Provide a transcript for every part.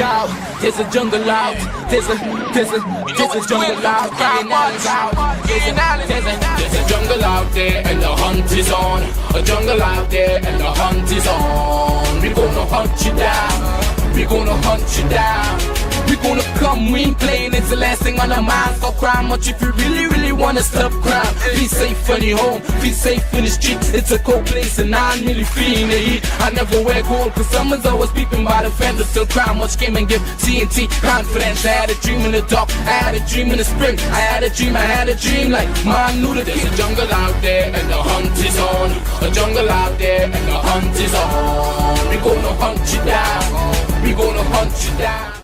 Yo, there's a jungle out. There's a jungle out. There's a jungle out there and the hunt is on. A jungle out there and the hunt is on. We gonna hunt you down. We gonna hunt you down. We gonna come, we ain't playing, it's the last thing on our minds. Stop crime much if you really wanna stop crime. Be safe on your home, be safe in the streets. It's a cold place and I'm really feeling the heat. I never wear gold cause someone's always peeping by the fender. Still crime much came and give TNT confidence. I had a dream in the dark, I had a dream in the spring. I had a dream like man knew that there's a jungle out there and the hunt is on. A jungle out there and the hunt is on. We gonna hunt you down, we gonna hunt you down.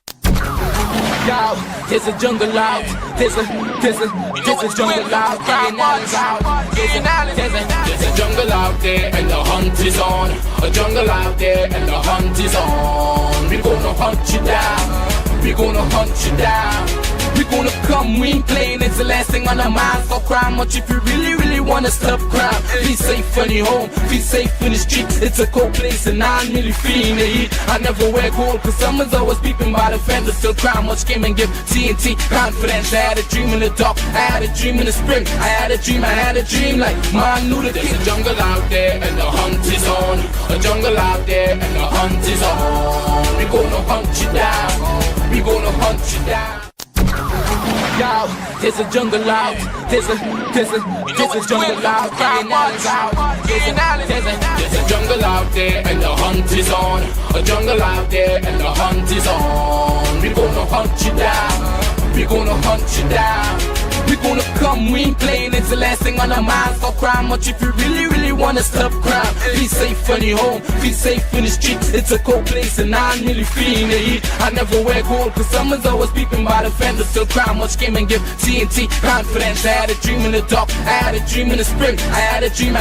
Yo, there's a jungle out. There's a jungle out. There's a jungle out there and the hunt is on. A jungle out there and the hunt is on. We gonna hunt you down. We gonna hunt you down. We gonna come, we ain't playing, it's the last thing on our minds. Stop crime much if you really wanna stop crime. Be safe on your home, be safe in the streets. It's a cold place and I'm really feeling the heat. I never wear gold cause someone's always peeping by the fender. Still crime much came and give TNT confidence. I had a dream in the dark, I had a dream in the spring. I had a dream like man knew that there's a jungle out there and the hunt is on. A jungle out there and the hunt is on. We gonna hunt you down, we gonna hunt you down. Yo, there's a jungle out. There's a jungle out. There's a jungle out there and the hunt is on. A jungle out there and the hunt is on. We gonna hunt you down. We gonna hunt you down. We gonna come, we ain't playing, it's the last thing on our minds. Stop crime much if you really wanna stop crime. Be safe on your home, be safe in the streets. It's a cold place and I'm really feeling the heat. I never wear gold cause someone's always peeping by the fender. Still crime much came and give TNT confidence. I had a dream in the dark, I had a dream in the spring. I had a dream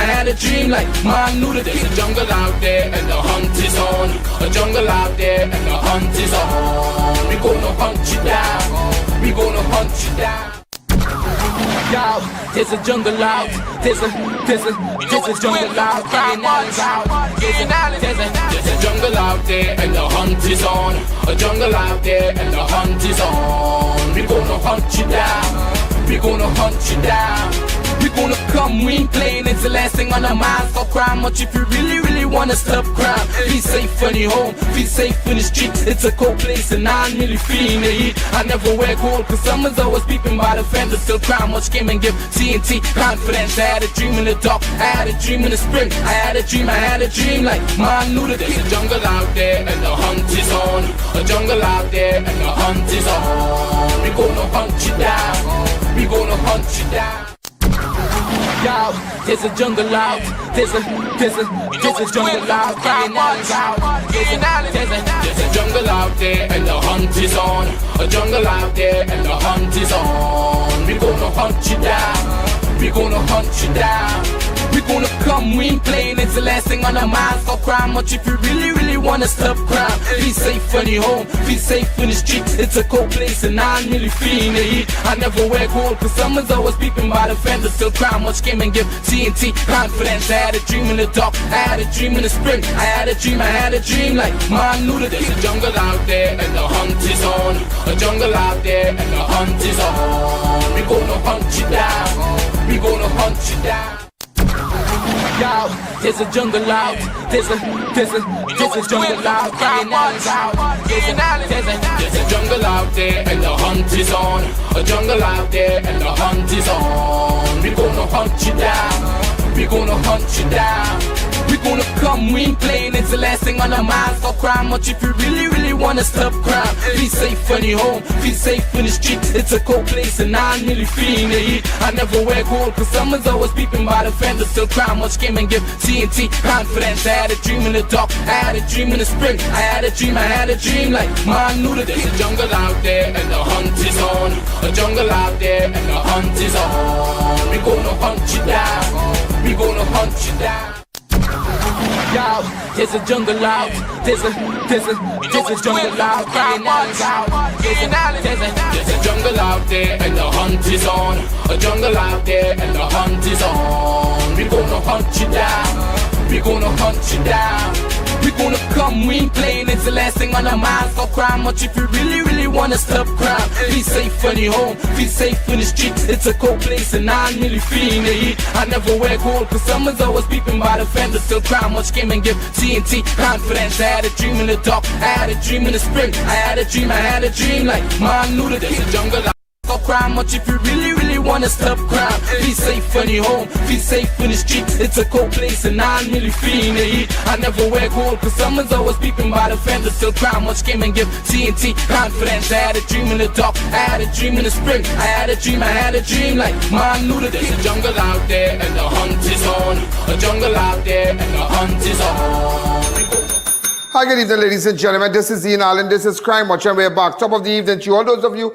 like man knew that there's a jungle out there and the hunt is on. A jungle out there and the hunt is on. We gonna hunt you down, we gonna hunt you down. Yo, there's a jungle out. There's a jungle out. There's a jungle out there and the hunt is on. A jungle out there and the hunt is on. We gonna hunt you down, we gonna hunt you down. We gonna come, we ain't playing, it's the last thing on our minds. Stop crime much if you really wanna stop crime. Be safe on your home, be safe in the streets. It's a cold place and I'm really feeling the heat. I never wear gold cause someone's always peeping by the fender. Still crime much came and give TNT confidence. I had a dream in the dark, I had a dream in the spring. I had a dream like man knew that there's a jungle out there and the hunt is on. A jungle out there and the hunt is on. We gonna hunt you down, we gonna hunt you down. Yo, there's a jungle out. There's a jungle out. There's a jungle out there and the hunt is on. A jungle out there and the hunt is on. We gonna hunt you down, we gonna hunt you down. We gonna come, we ain't playing, it's the last thing on our minds. Stop crime much if you really wanna stop crime. Be safe on your home, be safe in the streets. It's a cold place and I'm really feeling the heat. I never wear gold cause someone's always peeping by the fender. Still crime much came and give TNT confidence. I had a dream in the dark, I had a dream in the spring. I had a dream like man knew that there's a jungle out there and the hunt is on. A jungle out there and the hunt is on. We gonna hunt you down, we gonna hunt you down. Yo, there's a jungle out. There's a jungle out. There's a jungle out there and the hunt is on. A jungle out there and the hunt is on. We gonna hunt you down, we gonna hunt you down. We gonna come, we ain't playing, it's the last thing on our minds. Stop crime much if you really wanna stop crime. Be safe on your home, be safe in the streets. It's a cold place and I'm really feeling the heat. I never wear gold cause someone's always peeping by the fender. Still crime much came and give TNT confidence. I had a dream in the dark, I had a dream in the spring. I had a dream like man knew that there's a jungle out there and the hunt is on. A jungle out there and the hunt is on. We gonna hunt you down, we gonna hunt you down. Yo, there's a jungle out. There's a jungle out. There's a jungle out there and the hunt is on. A jungle out there and the hunt is on. We gonna hunt you down, we gonna hunt you down. We gonna come. come, we ain't playing. It's the last thing on our minds. Don't cry much if you really, really wanna stop crime. Be safe when you're home, be safe in the streets. It's a cold place and I'm really feeling the heat. I never wear gold, cause someone's always peeping by the fender. Still cry much, came and give TNT confidence. I had a dream in the dark, I had a dream in the spring. I had a dream like man knew that there's a jungle. Don't cry much if you really, really wanna stop crime. Be safe when you're home, be safe in the streets. It's a cold place and I'm really feeling the heat. I never wear gold, cause someone's always peeping by the fender. Still cry much, came and give TNT confidence. I had a dream in the dark, I had a dream in the spring. I had a dream like man knew that there's a jungle out there and the hunt is on. A jungle out there and the hunt is on. Hi, good evening, ladies and gentlemen. This is I.A.N. This is Crime Watch, and we're back. Top of the evening to all those of you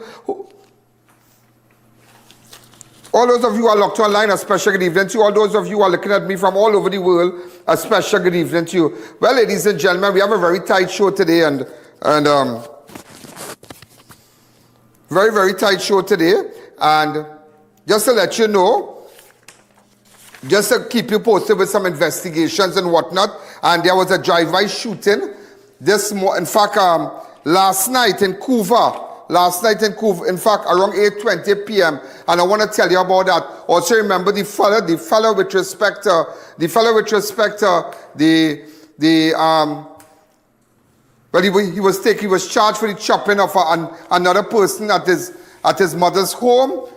who are locked online, a special good evening to you. All those of you who are looking at me from all over the world, a special good evening to you. Well, ladies and gentlemen, we have a very tight show today, and very, very tight show today. And just to let you know, just to keep you posted with some investigations and whatnot, and there was a drive-by shooting last night in Couva. In fact, around 8:20 p.m. And I want to tell you about that. Also remember the fellow with respect to he was charged for the chopping of another person at his mother's home.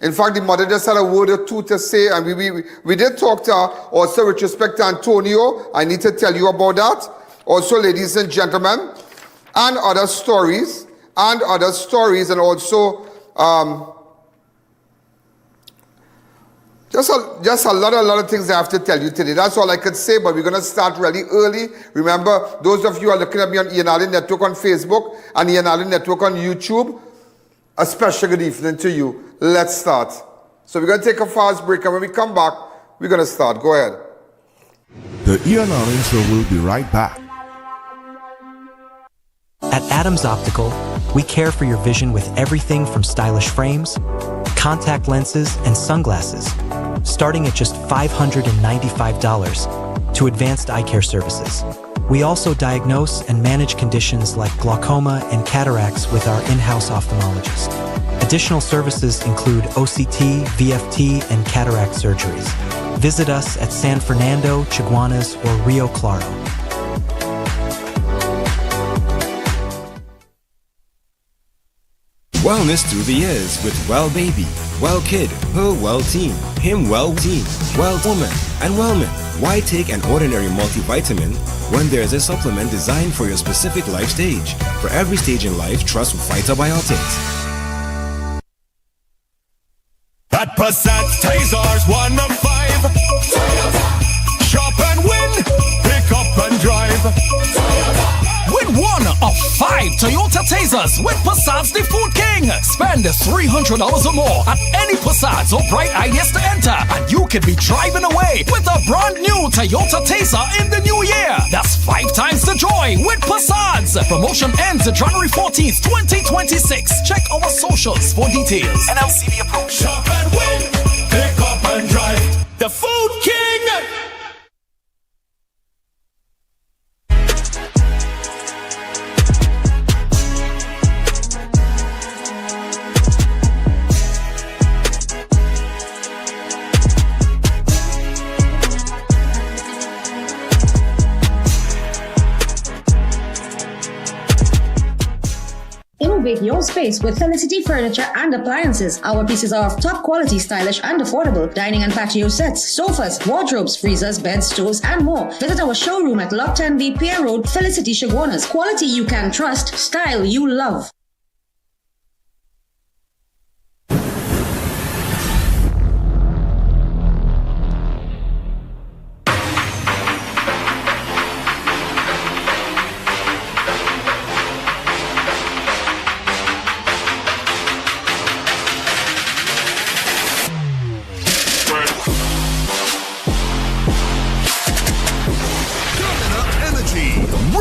In fact, the mother just had a word or two to say, and we did talk to her also with respect to Antonio. I need to tell you about that. Also, ladies and gentlemen, and other stories, and also just a lot of things I have to tell you today. That's all I could say, but we're going to start really early. Remember, those of you who are looking at me on I.A.N. Network on Facebook and I.A.N. Network on YouTube, a special good evening to you. Let's start. So we're going to take a fast break, and when we come back, we're going to start. Go ahead. The I.A.N. Show will be right back. At Adams Optical, we care for your vision with everything from stylish frames, contact lenses, and sunglasses, starting at just $595, to advanced eye care services. We also diagnose and manage conditions like glaucoma and cataracts with our in-house ophthalmologist. Additional services include OCT, VFT, and cataract surgeries. Visit us at San Fernando, Chiguanas, or Rio Claro. Wellness through the years with Well Baby, Well Kid, Her Well Team, Him Well Team, Well Woman, and Wellman. Why take an ordinary multivitamin when there's a supplement designed for your specific life stage? For every stage in life, trust Vitabiotics. At Passat Tasers 1 of 5. Toyota. Shop and win. Pick up and drive. Toyota. Win 1 of 5 Toyota Tasers with Passat's the Food King. Spend $300 or more at any Passat or Bright Ideas to enter, and you can be driving away with a brand new Toyota Taser in the new year. That's 5 times the joy with Passats. Promotion ends January 14th, 2026. Check our socials for details. NLCB approved. Shop and win. Pick up and drive. The Food King. Innovate your space with Felicity Furniture and Appliances. Our pieces are of top quality, stylish and affordable. Dining and patio sets, sofas, wardrobes, freezers, beds, stoves and more. Visit our showroom at Lot 10B Beaucarro Road, Felicity Chiguanas. Quality you can trust, style you love.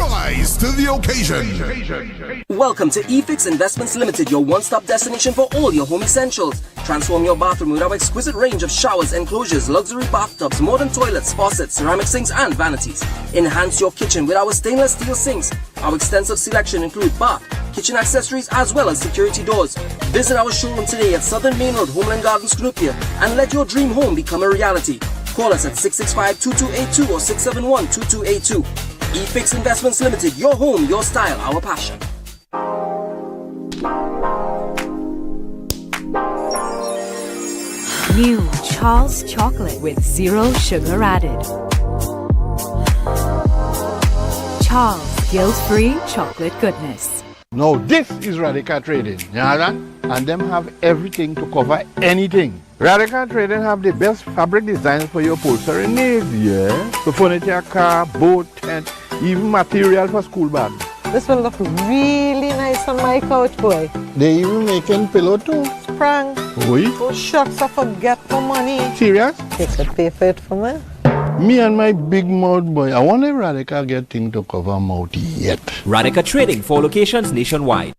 Rise to the occasion. Welcome to eFix Investments Limited, your one-stop destination for all your home essentials. Transform your bathroom with our exquisite range of showers, enclosures, luxury bathtubs, modern toilets, faucets, ceramic sinks, and vanities. Enhance your kitchen with our stainless steel sinks. Our extensive selection includes bath, kitchen accessories, as well as security doors. Visit our showroom today at Southern Main Road, Homeland Gardens, Cunupia, and let your dream home become a reality. Call us at 665-2282 or 671-2282. eFix Investments Limited, your home, your style, our passion. New Charles chocolate with 0 sugar added. Charles guilt-free chocolate goodness. Now this is Radical Trading, you understand? And them have everything to cover anything. Radical Trading have the best fabric designs for your upholstery needs, yeah? To furniture, car, boat, tent, even material for school bags. This will look really nice on my couch, boy. They even making pillow too. Sprang. Oui? Oh shucks, I forget for money. Serious? You could pay for it for me. Me and my big mouth boy, I want a Radical get thing to cover mouth yet. Radical Trading, 4 locations nationwide.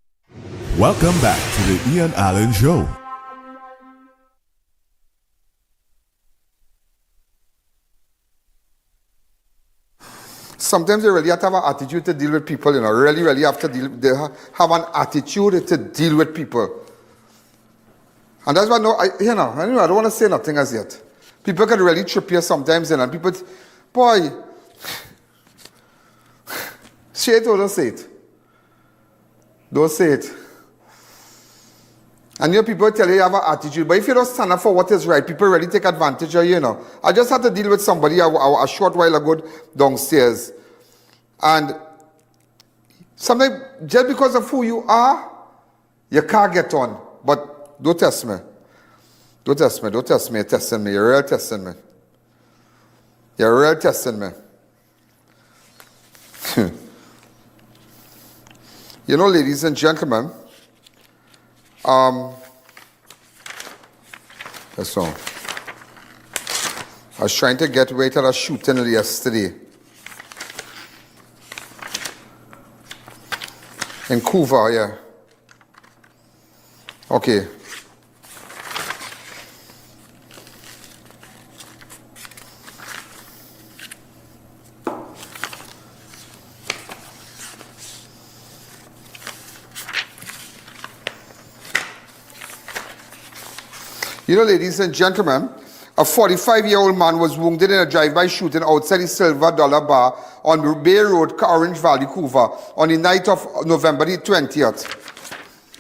Welcome back to the I.A.N Show. Sometimes they really have to have an attitude to deal with people, you know. Really have to they have an attitude to deal with people. And that's why I don't want to say nothing as yet. People can really trip you sometimes, and people, boy, say it or don't say it. Don't say it. And people tell you have an attitude, but if you don't stand up for what is right, people really take advantage of you, you know. I just had to deal with somebody a short while ago downstairs. And sometimes, just because of who you are, you can't get on. But don't test me. Don't test me. Don't test me. You're testing me. You're real testing me. You're real testing me. You know, ladies and gentlemen, that's all. I was trying to get away to a shooting yesterday in Couva, yeah. Okay. You know, ladies and gentlemen, a 45-year-old man was wounded in a drive-by shooting outside the Silver Dollar Bar on Bay Road, Orange Valley, Couva, on the night of November the 20th.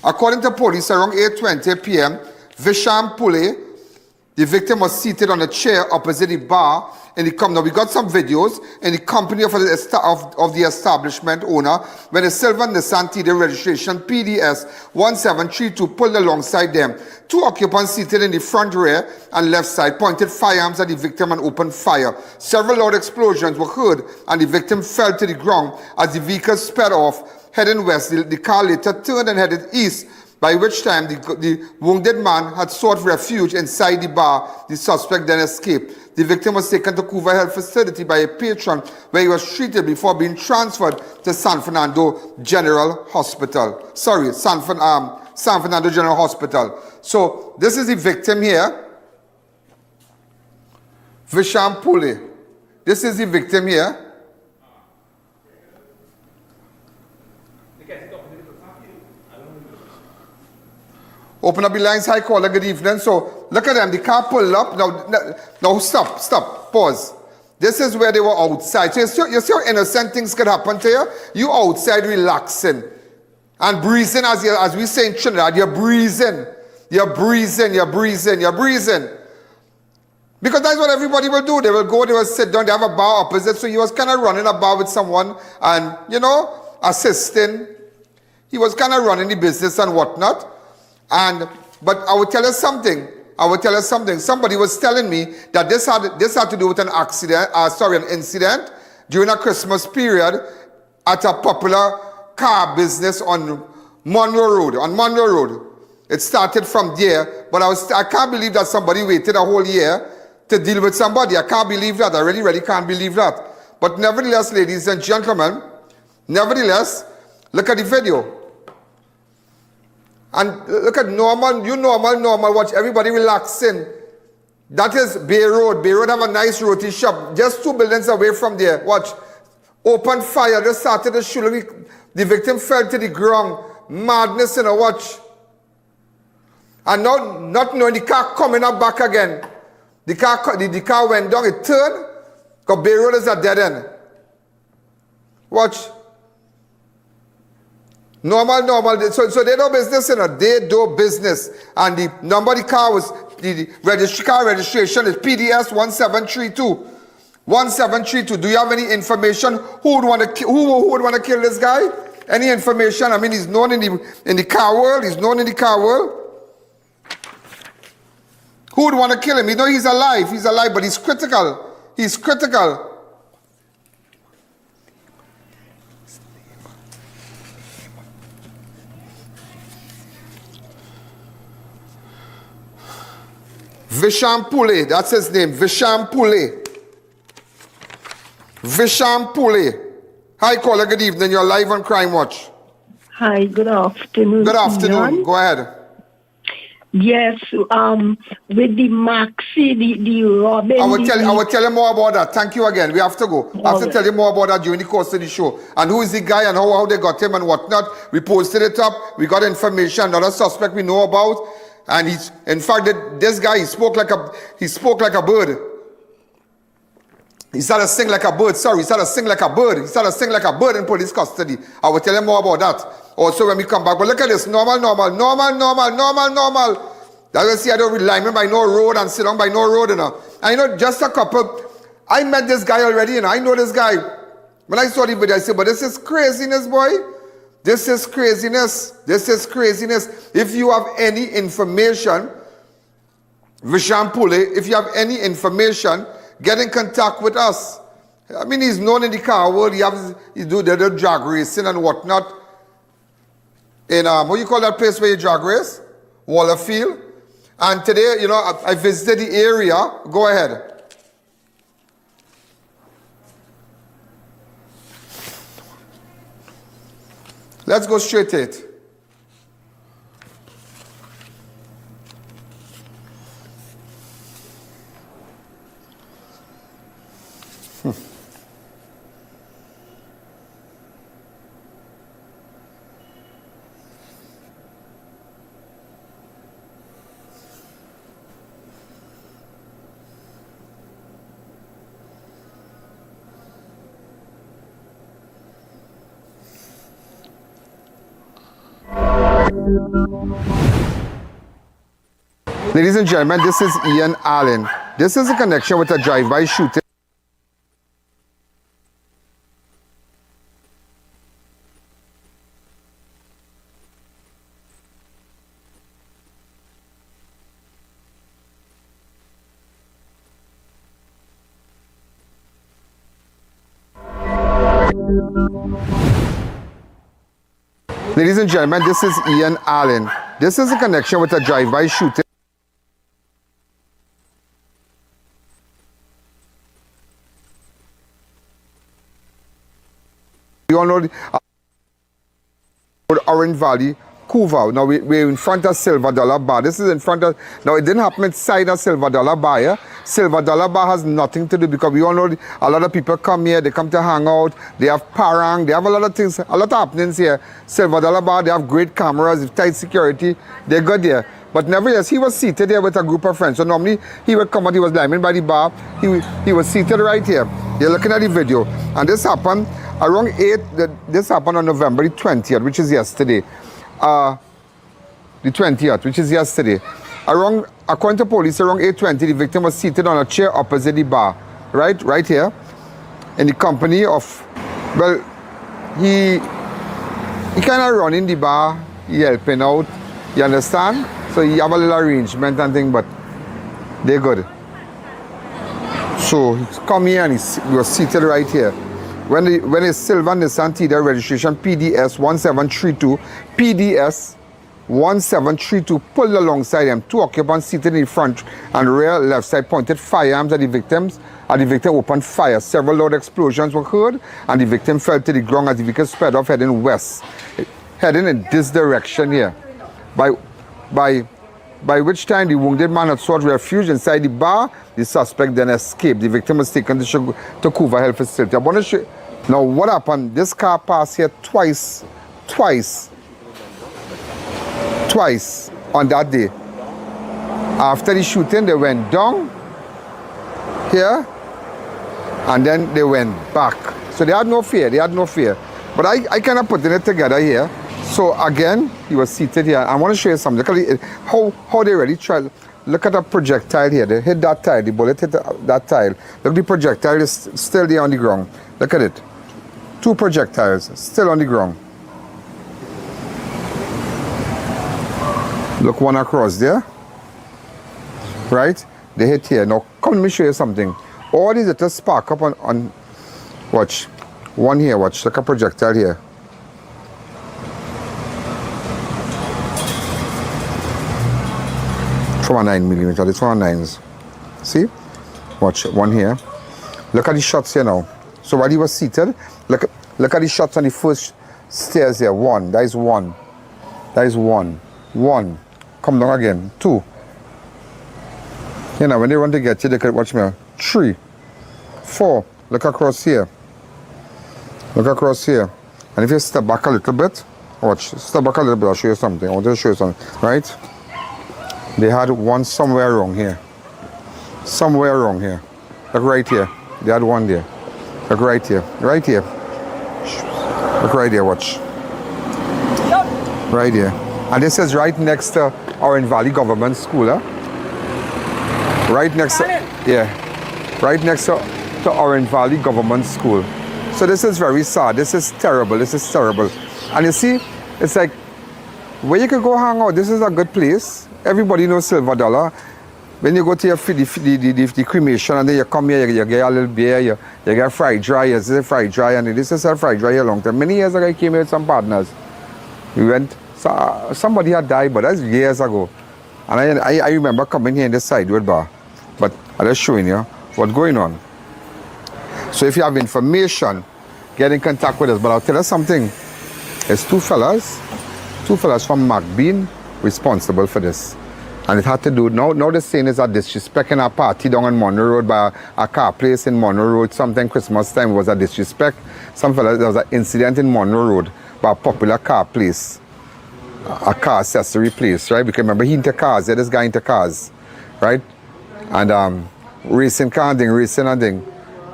According to police, around 8:20 p.m., Visham Pule, the victim, was seated on a chair opposite the bar in the company. Now, we got some videos in the company of the establishment owner when a silver Nissan Tiida registration PDS 1732 pulled alongside them. 2 occupants seated in the front rear and left side pointed firearms at the victim and opened fire. Several loud explosions were heard and the victim fell to the ground as the vehicle sped off, heading west. The car later turned and headed east, by which time the wounded man had sought refuge inside the bar. The suspect then escaped. The victim was taken to Couva Health Facility by a patron where he was treated before being transferred to San Fernando General Hospital. Sorry, San Fernando General Hospital. So this is the victim here, Visham Pule. This is the victim here. Open up the lines, hi caller, good evening. So look at them, the car pulled up. Now stop, pause. This is where they were outside. So you see how innocent things could happen to you? You outside relaxing and breathing, as we say in Trinidad, you're breathing. Because that's what everybody will do. They will go, they will sit down, they have a bar opposite. So he was kind of running a bar with someone and, assisting. He was kind of running the business and whatnot. But I will tell you something. Somebody was telling me that this had to do with an incident during a Christmas period at a popular car business on Monroe Road. It started from there, but I can't believe that somebody waited a whole year to deal with somebody. I can't believe that. I really can't believe that. But nevertheless, ladies and gentlemen, Nevertheless, look at the video. And look at normal, watch everybody relaxing. That is Bay Road. Bay Road have a nice roti shop. Just 2 buildings away from there. Watch. Open fire. Just started the shooting. The victim fell to the ground. Madness, watch. And now, not knowing the car coming up back again. The car went down, it turned, because Bay Road is a dead end. Watch. Normal. So they do business, they do business. And the number of the car was, the car registration is PDS 1732. 1732. Do you have any information? Who would want to kill this guy? Any information? I mean, he's known in the car world. He's known in the car world. Who would want to kill him? You know he's alive. He's alive, but he's critical. He's critical. Visham Pule, that's his name. Visham Pule. Visham Pule. Hi, caller. Good evening. You're live on Crime Watch. Hi. Good afternoon. Good afternoon. Ian. Go ahead. Yes. With the Maxi, the Robin. I will tell you more about that. Thank you again. We have to go. I have to tell you more about that during the course of the show. And who is the guy and how they got him and whatnot. We posted it up. We got information. Another suspect we know about. And he's, in fact, this guy, he spoke like a bird. He started to sing like a bird. Sorry, he started to sing like a bird. He started to sing like a bird in police custody. I will tell you more about that also when we come back. But look at this. Normal. That's why I see I don't rely by no road and sit down by no road. I just a couple. I met this guy already, I know this guy. When I saw the video, I said, but this is craziness, boy. This is craziness. If you have any information, Visham Pule, if you have any information, get in contact with us. I mean, he's known in the car world. He do the drag racing and whatnot. In, what do you call that place where you drag race? Wallerfield. And today, I visited the area. Go ahead. Let's go straight to it. Ladies and gentlemen, this is I.A.N. This is a connection with a drive-by shooting. Ladies and gentlemen, this is I.A.N. This is a connection with a drive-by shooting. You all know the Orange Valley, Couva. Now we're in front of Silver Dollar Bar. This is in front of, now it didn't happen inside a Silver Dollar Bar. Yeah? Silver Dollar Bar has nothing to do because we all know a lot of people come here, they come to hang out, they have parang, they have a lot of things, a lot of happenings here. Silver Dollar Bar, they have great cameras, tight security, they're good there. But nevertheless, he was seated there with a group of friends. So normally he would come out, he was lying by the bar, he was seated right here. You're looking at the video. And this happened around 8, this happened on November the 20th, which is yesterday. The 20th, which is yesterday. Around, according to police, around 8:20, the victim was seated on a chair opposite the bar, right here, in the company of, well, he kind of running the bar, he helping out, you understand? So he have a little arrangement and thing, but they're good. So he come here and he was seated right here. When his silver Nissan Tiida registration PDS 1732, PDS 1732 pulled alongside them. 2 occupants seated in the front and rear left side pointed firearms at the victims. The victim opened fire. Several loud explosions were heard, and the victim fell to the ground as the vehicle sped off heading west, heading in this direction here. By which time the wounded man had sought refuge inside the bar. The suspect then escaped. The victim was taken to Couva Health Facility. I want to show you. Now what happened? This car passed here twice on that day. After the shooting, they went down here and then they went back. So they had no fear. But I kind of putting it together here. So again, he was seated here. I want to show you something. Look at how they really tried. Look at the projectile here. They hit that tile. The bullet hit that tile. Look, the projectile is still there on the ground. Look at it. 2 projectiles still on the ground. Look, one across there. Right? They hit here. Now, come let me show you something. All these little spark up on watch. One here, watch. Look at projectile here. From a 9mm. This one 9s. See? Watch. One here. Look at the shots here now. So while he was seated, look at the shots on the first stairs here. 1. That is 1. That is 1. 1. Come down again. 2. You know, when they want to get you, they can watch me. 3. 4. Look across here. Look across here. And if you step back a little bit, watch. Step back a little bit, I'll show you something. I want to show you something. Right? They had one somewhere wrong here. Somewhere wrong here. Look right here. They had one there. Look right here. Right here. Look right here, watch. Right here. And this is right next to Orange Valley Government School, huh? Right next to, yeah. Right next to Orange Valley Government School. So this is very sad. This is terrible. This is terrible. And you see, it's like, where you could go hang out, this is a good place. Everybody knows Silver Dollar. When you go to the cremation and then you come here, you get a little beer, you get fried dry, this is fried dry, and this is a fried dry a long time. Many years ago, I came here with some partners. We went, so somebody had died, but that's years ago. And I remember coming here in the sidewalk bar. But I'm just showing you what's going on. So if you have information, get in contact with us. But I'll tell you something. It's two fellas from McBean responsible for this. And it had to do, now the saying is a disrespect in a party down on Monroe Road by a car place in Monroe Road. Sometime Christmas time was a disrespect. Some fellas, there was an incident in Monroe Road by a popular car place. A car accessory place, right? Because remember, he into cars, this guy into cars, right? And racing car and thing.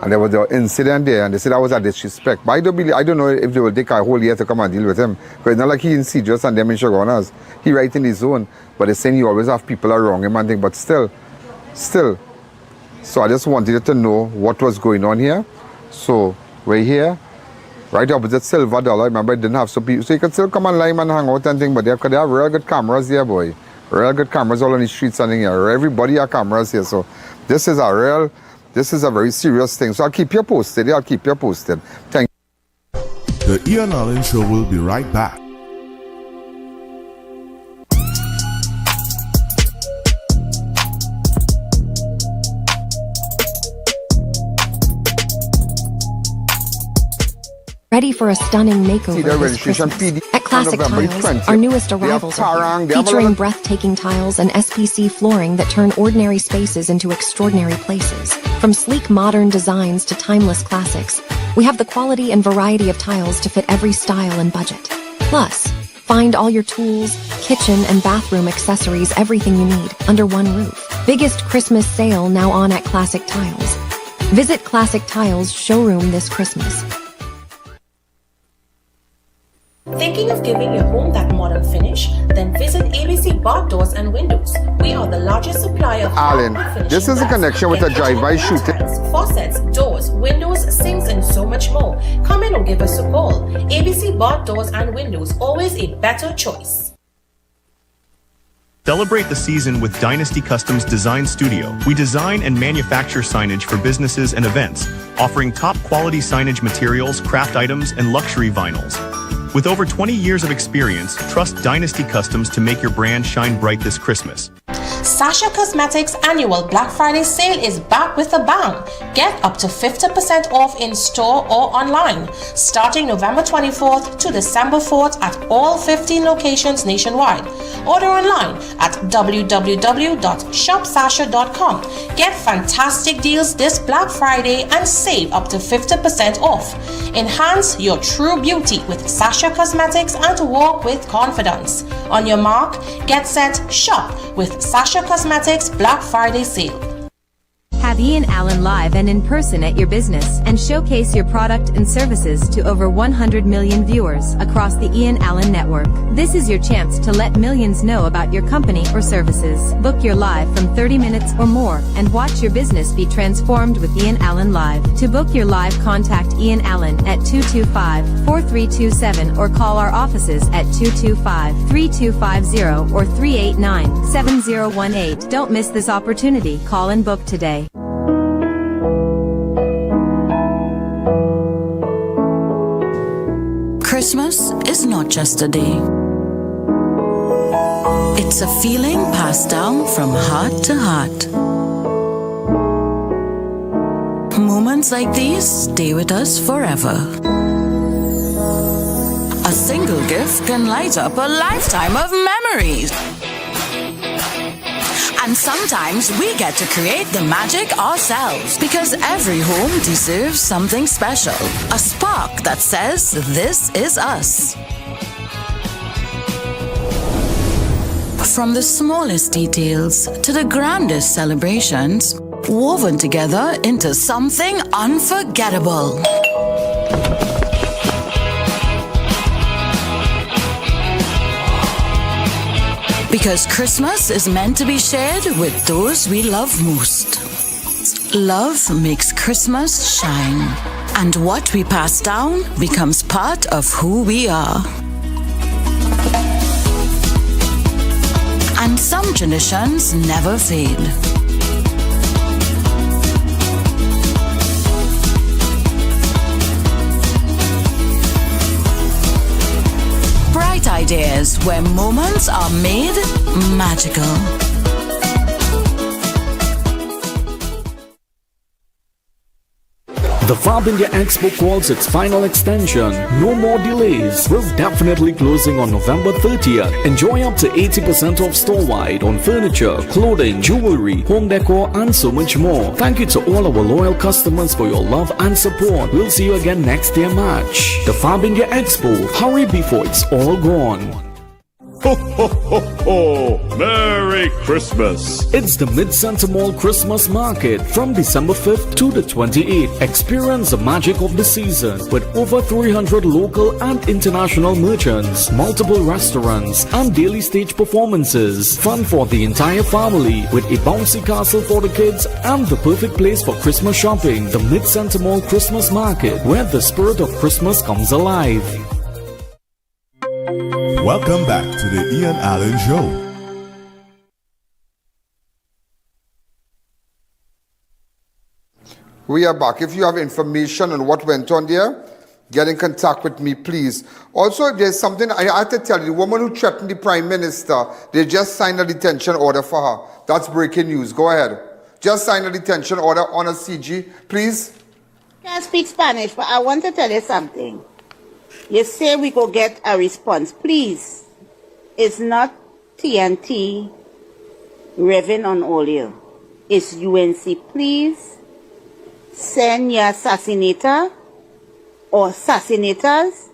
And there was an incident there, and they said that was a disrespect. But I don't know if they will take a whole year to come and deal with him. Because it's not like he insidious and them in Shogunas. He right in his zone. But they're saying he always have people around him and thing. But still. So I just wanted you to know what was going on here. So we're here, right opposite Silver Dollar. Remember, it didn't have so people. So you can still come online and hang out and thing. But they have real good cameras here, boy. Real good cameras all on the streets and here. Everybody have cameras here. So this is a very serious thing. So I'll keep you posted. Thank you. The I.A.N Show will be right back. Ready for a stunning makeover this Christmas? At Classic Tiles, our newest arrivals are here, featuring breathtaking tiles and SPC flooring that turn ordinary spaces into extraordinary places. From sleek modern designs to timeless classics, we have the quality and variety of tiles to fit every style and budget. Plus, find all your tools, kitchen and bathroom accessories, everything you need, under one roof. Biggest Christmas sale now on at Classic Tiles. Visit Classic Tiles showroom this Christmas. Thinking of giving your home that modern finish? Then visit ABC Bar Doors and Windows. We are the largest supplier of I.A.N, this is a connection with a drive-by shooting. Faucets, doors, windows, sinks, and so much more. Come in or give us a call. ABC Bar Doors and Windows, always a better choice. Celebrate the season with Dynasty Customs Design Studio. We design and manufacture signage for businesses and events, offering top quality signage materials, craft items, and luxury vinyls. With over 20 years of experience, trust Dynasty Customs to make your brand shine bright this Christmas. Sasha Cosmetics annual Black Friday sale is back with a bang. Get up to 50% off in store or online, starting November 24th to December 4th at all 15 locations nationwide. Order online at www.shopsasha.com. Get fantastic deals this Black Friday and save up to 50% off. Enhance your true beauty with Sasha Cosmetics and walk with confidence. On your mark, get set, shop with Sasha Cosmetics Black Friday sale. Have I.A.N live and in person at your business and showcase your product and services to over 100 million viewers across the I.A.N network. This is your chance to let millions know about your company or services. Book your live from 30 minutes or more and watch your business be transformed with I.A.N Live. To book your live, contact I.A.N at 225-4327 or call our offices at 225-3250 or 389-7018. Don't miss this opportunity. Call and book today. Christmas is not just a day. It's a feeling passed down from heart to heart. Moments like these stay with us forever. A single gift can light up a lifetime of memories. And sometimes we get to create the magic ourselves, because every home deserves something special. A spark that says, this is us. From the smallest details to the grandest celebrations, woven together into something unforgettable. Because Christmas is meant to be shared with those we love most. Love makes Christmas shine, and what we pass down becomes part of who we are. And some traditions never fade. Bright ideas where moments are made magical. The Fab India Expo calls its final extension. No more delays. We're definitely closing on November 30th. Enjoy up to 80% off store-wide on furniture, clothing, jewelry, home decor, and so much more. Thank you to all our loyal customers for your love and support. We'll see you again next year, March. The Fab India Expo. Hurry before it's all gone. Ho, ho, ho, ho! Merry Christmas! It's the Mid-Center Mall Christmas Market from December 5th to the 28th. Experience the magic of the season with over 300 local and international merchants, multiple restaurants, and daily stage performances. Fun for the entire family with a bouncy castle for the kids and the perfect place for Christmas shopping. The Mid-Center Mall Christmas Market, where the spirit of Christmas comes alive. Welcome back to the I.A.N Show. We are back. If you have information on what went on there, get in contact with me, please. Also, there's something I have to tell you. The woman who threatened the Prime Minister, they just signed a detention order for her. That's breaking news. Go ahead. Just signed a detention order on a CG, please. I can't speak Spanish, but I want to tell you something. You say we go get a response. Please, it's not TNT revving on all you. It's UNC. Please send your assassinator or assassinators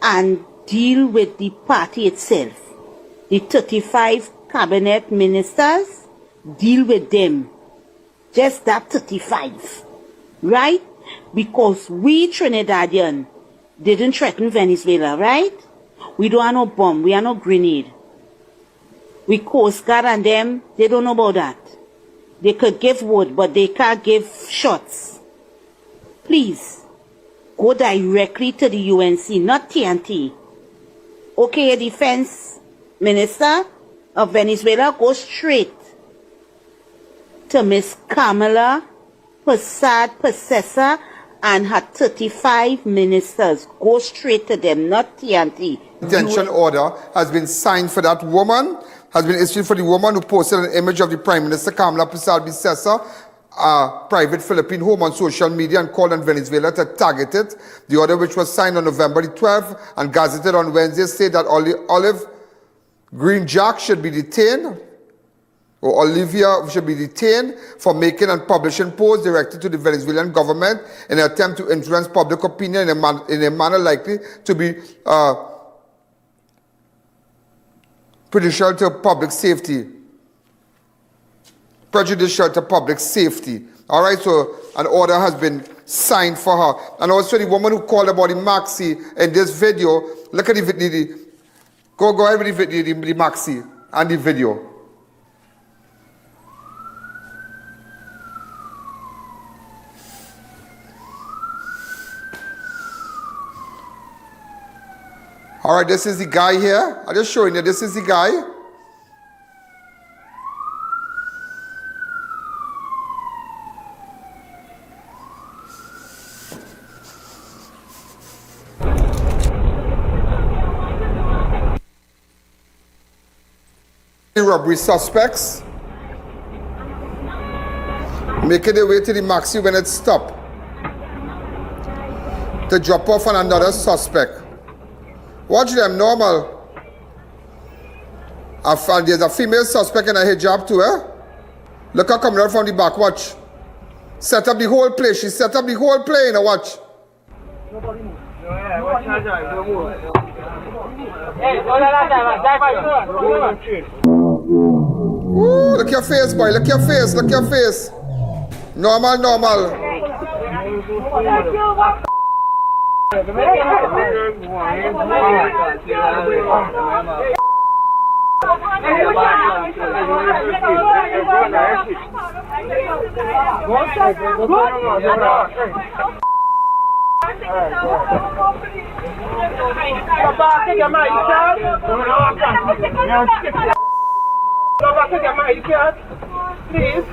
and deal with the party itself. The 35 cabinet ministers, deal with them. Just that 35. Right? Because we Trinidadian didn't threaten Venezuela, right? We don't have no bomb, we have no grenade. We Coast Guard and them, they don't know about that. They could give wood, but they can't give shots. Please, go directly to the UNC, not TNT. Okay, Defense Minister of Venezuela, go straight to Miss Kamala Persad Possessor and had 35 ministers go straight to them, not TNT. Detention order has been signed for that woman, has been issued for the woman who posted an image of the Prime Minister Kamala Persad-Bissessar, a private Philippine home on social media and called on Venezuela to target it. The order, which was signed on November the 12th and gazetted on Wednesday, said that Olive Green Jack should be detained, or Olivia should be detained for making and publishing posts directed to the Venezuelan government in an attempt to influence public opinion in a manner likely to be prejudicial to public safety. All right, so an order has been signed for her. And also the woman who called about the maxi in this video, look at the video. Go ahead with the video, the maxi and the video. All right, this is the guy here. I'm just showing you, this is the guy. The robbery suspects making their way to the maxi when it stopped to drop off on another suspect. Watch them, normal. And there's a female suspect in a hijab too, eh? Look her coming out from the back, watch. Set up the whole place, she set up the whole plane, watch. Ooh, look your face, boy, look your face, look your face. Normal, normal. Please,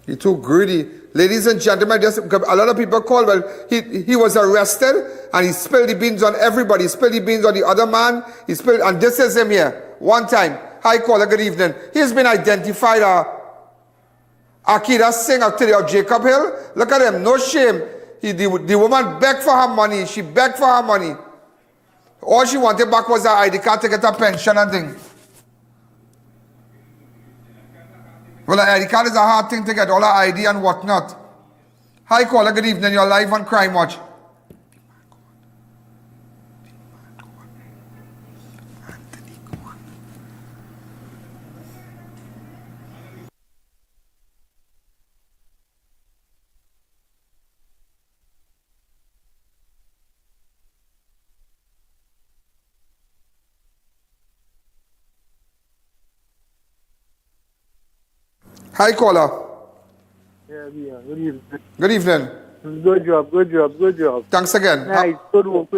You're too greedy. Ladies and gentlemen, just, a lot of people call, well, he was arrested and he spilled the beans on everybody. He spilled the beans on the other man. He spilled, and this is him here. One time. Hi, caller, good evening. He's been identified, Akira Singh of Jacob Hill. Look at him, no shame. The woman begged for her money. She begged for her money. All she wanted back was her ID card to get her pension and thing. Well, an ID card is a hard thing to get, all her ID and whatnot. Hi, caller, good evening. You're live on Crime Watch. Hi, caller. Yeah, good evening. Good evening. Good job. Thanks again. Nice, good work.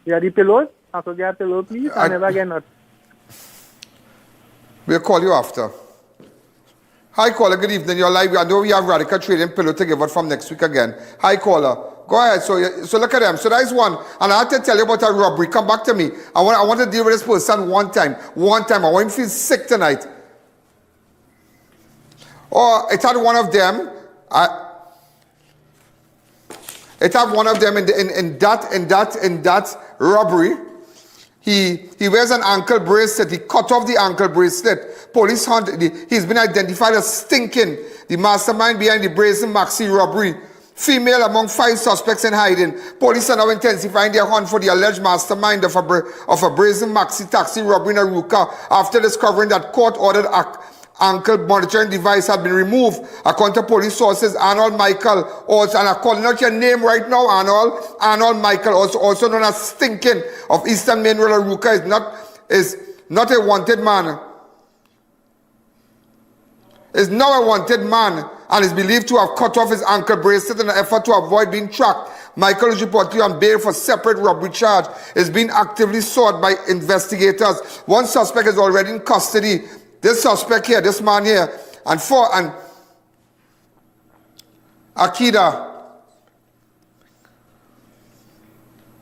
Yeah, the pillows? I could get a pillow, please. I never get not. We'll call you after. Hi, caller. Good evening. You're live. I know we have Radical Trading pillow to give out from next week again. Hi, caller. Go ahead. So look at them. So that is one. And I have to tell you about a robbery. Come back to me. I want to deal with this person one time. I want him to feel sick tonight. Or it had one of them. It had one of them in that robbery. He wears an ankle bracelet. He cut off the ankle bracelet. Police hunt. He's been identified as Stinking, the mastermind behind the brazen maxi robbery. Female among 5 suspects in hiding. Police are now intensifying their hunt for the alleged mastermind of a brazen maxi taxi robbery in Aruca after discovering that court-ordered ankle monitoring device had been removed. According to police sources, Arnold Michael, also, and I'm calling out your name right now, Arnold Michael, also known as Stinking of Eastern Main Road, Aruca, is not a wanted man. is now a wanted man and is believed to have cut off his ankle bracelet in an effort to avoid being tracked. Michael is reportedly on bail for separate robbery charge. Is being actively sought by investigators. One suspect is already in custody. This suspect here, this man here, and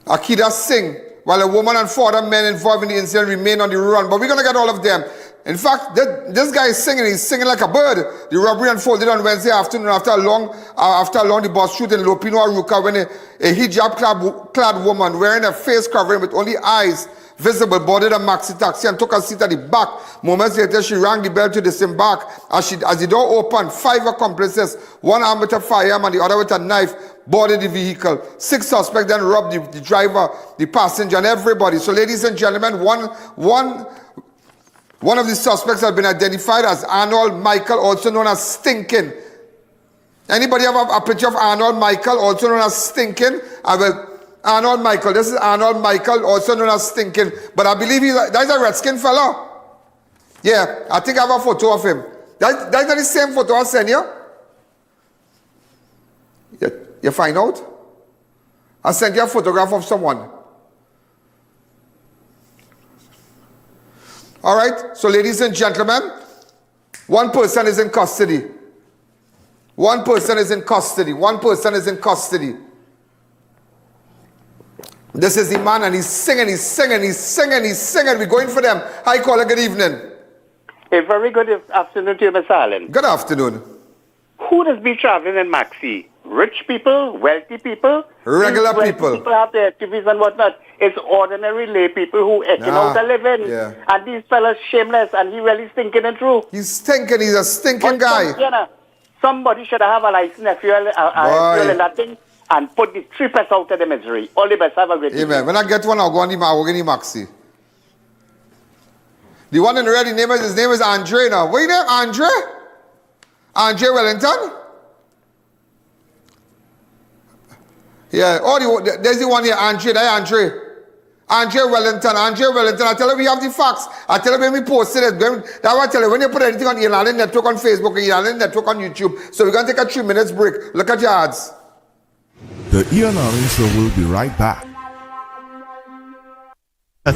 Akida Singh, while a woman and 4 other men involved in the incident remain on the run. But we're going to get all of them. In fact, this guy is singing. He's singing like a bird. The robbery unfolded on Wednesday afternoon after a long the bus shoot in Lopino, Aruca, when a hijab-clad woman wearing a face covering with only eyes visible boarded a maxi taxi and took a seat at the back. Moments later, she rang the bell to disembark. As the door opened, 5 accomplices, one armed with a firearm and the other with a knife, boarded the vehicle. 6 suspects then robbed the driver, the passenger, and everybody. So, ladies and gentlemen, one of the suspects has been identified as Arnold Michael, also known as Stinking. Anybody have a picture of Arnold Michael, also known as Stinking? Arnold Michael. This is Arnold Michael, also known as Stinking. But I believe that's a redskin fellow. Yeah, I think I have a photo of him. That's not the same photo I sent you. You find out? I sent you a photograph of someone. All right, so ladies and gentlemen, one person is in custody. One person is in custody. One person is in custody. This is the man, and he's singing, he's singing, he's singing, he's singing. We're going for them. Hi, caller, good evening. A very good afternoon to you, Mr. Allen. Good afternoon. Who does be traveling in Maxi? Rich people, wealthy people? Regular people. People have their activities and whatnot. It's ordinary lay people who eking out a living. Yeah. And these fellas shameless, and he really stinking and true. He's stinking, he's a stinking guy. Somebody should have a license if you're in that thing and put the 3% out of the misery. All the best, have a great day. Amen. When I get one, I'll go on the Maxi. The one in the red, his name is Andre now. What you name? Andre? Andre Wellington? Yeah. Oh, there's the one here, Andre. There, Andre. Andre Wellington. Andre Wellington. I tell you, we have the facts. I tell you, when we posted it. That's what I tell you. When you put anything on I.A.N Network on Facebook, I.A.N Network on YouTube. So we're going to take a 3 minutes break. Look at your ads. The I.A.N Show will be right back.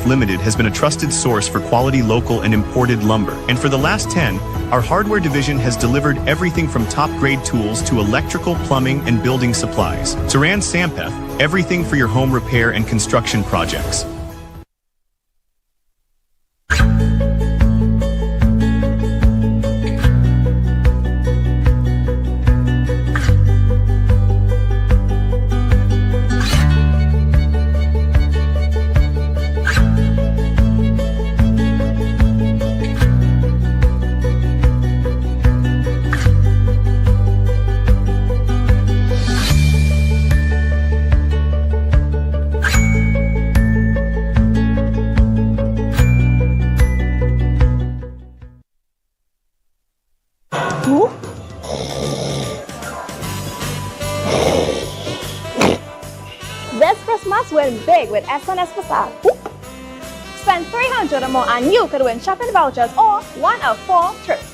Limited has been a trusted source for quality local and imported lumber, and for the last 10, our hardware division has delivered everything from top-grade tools to electrical, plumbing, and building supplies. Saran Sampeth, everything for your home repair and construction projects. Win big with S&S Facade. Spend $300 or more and you could win shopping vouchers or one of 4 trips.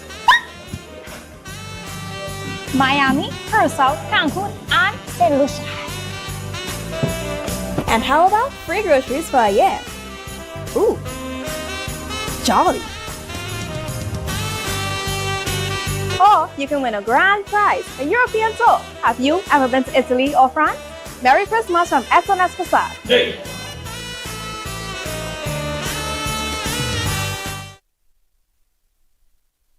Miami, Curacao, Cancun, and St. Lucia. And how about free groceries for a year? Ooh, jolly. Or you can win a grand prize, a European tour. Have you ever been to Italy or France? Merry Christmas from S&S Facade. Hey.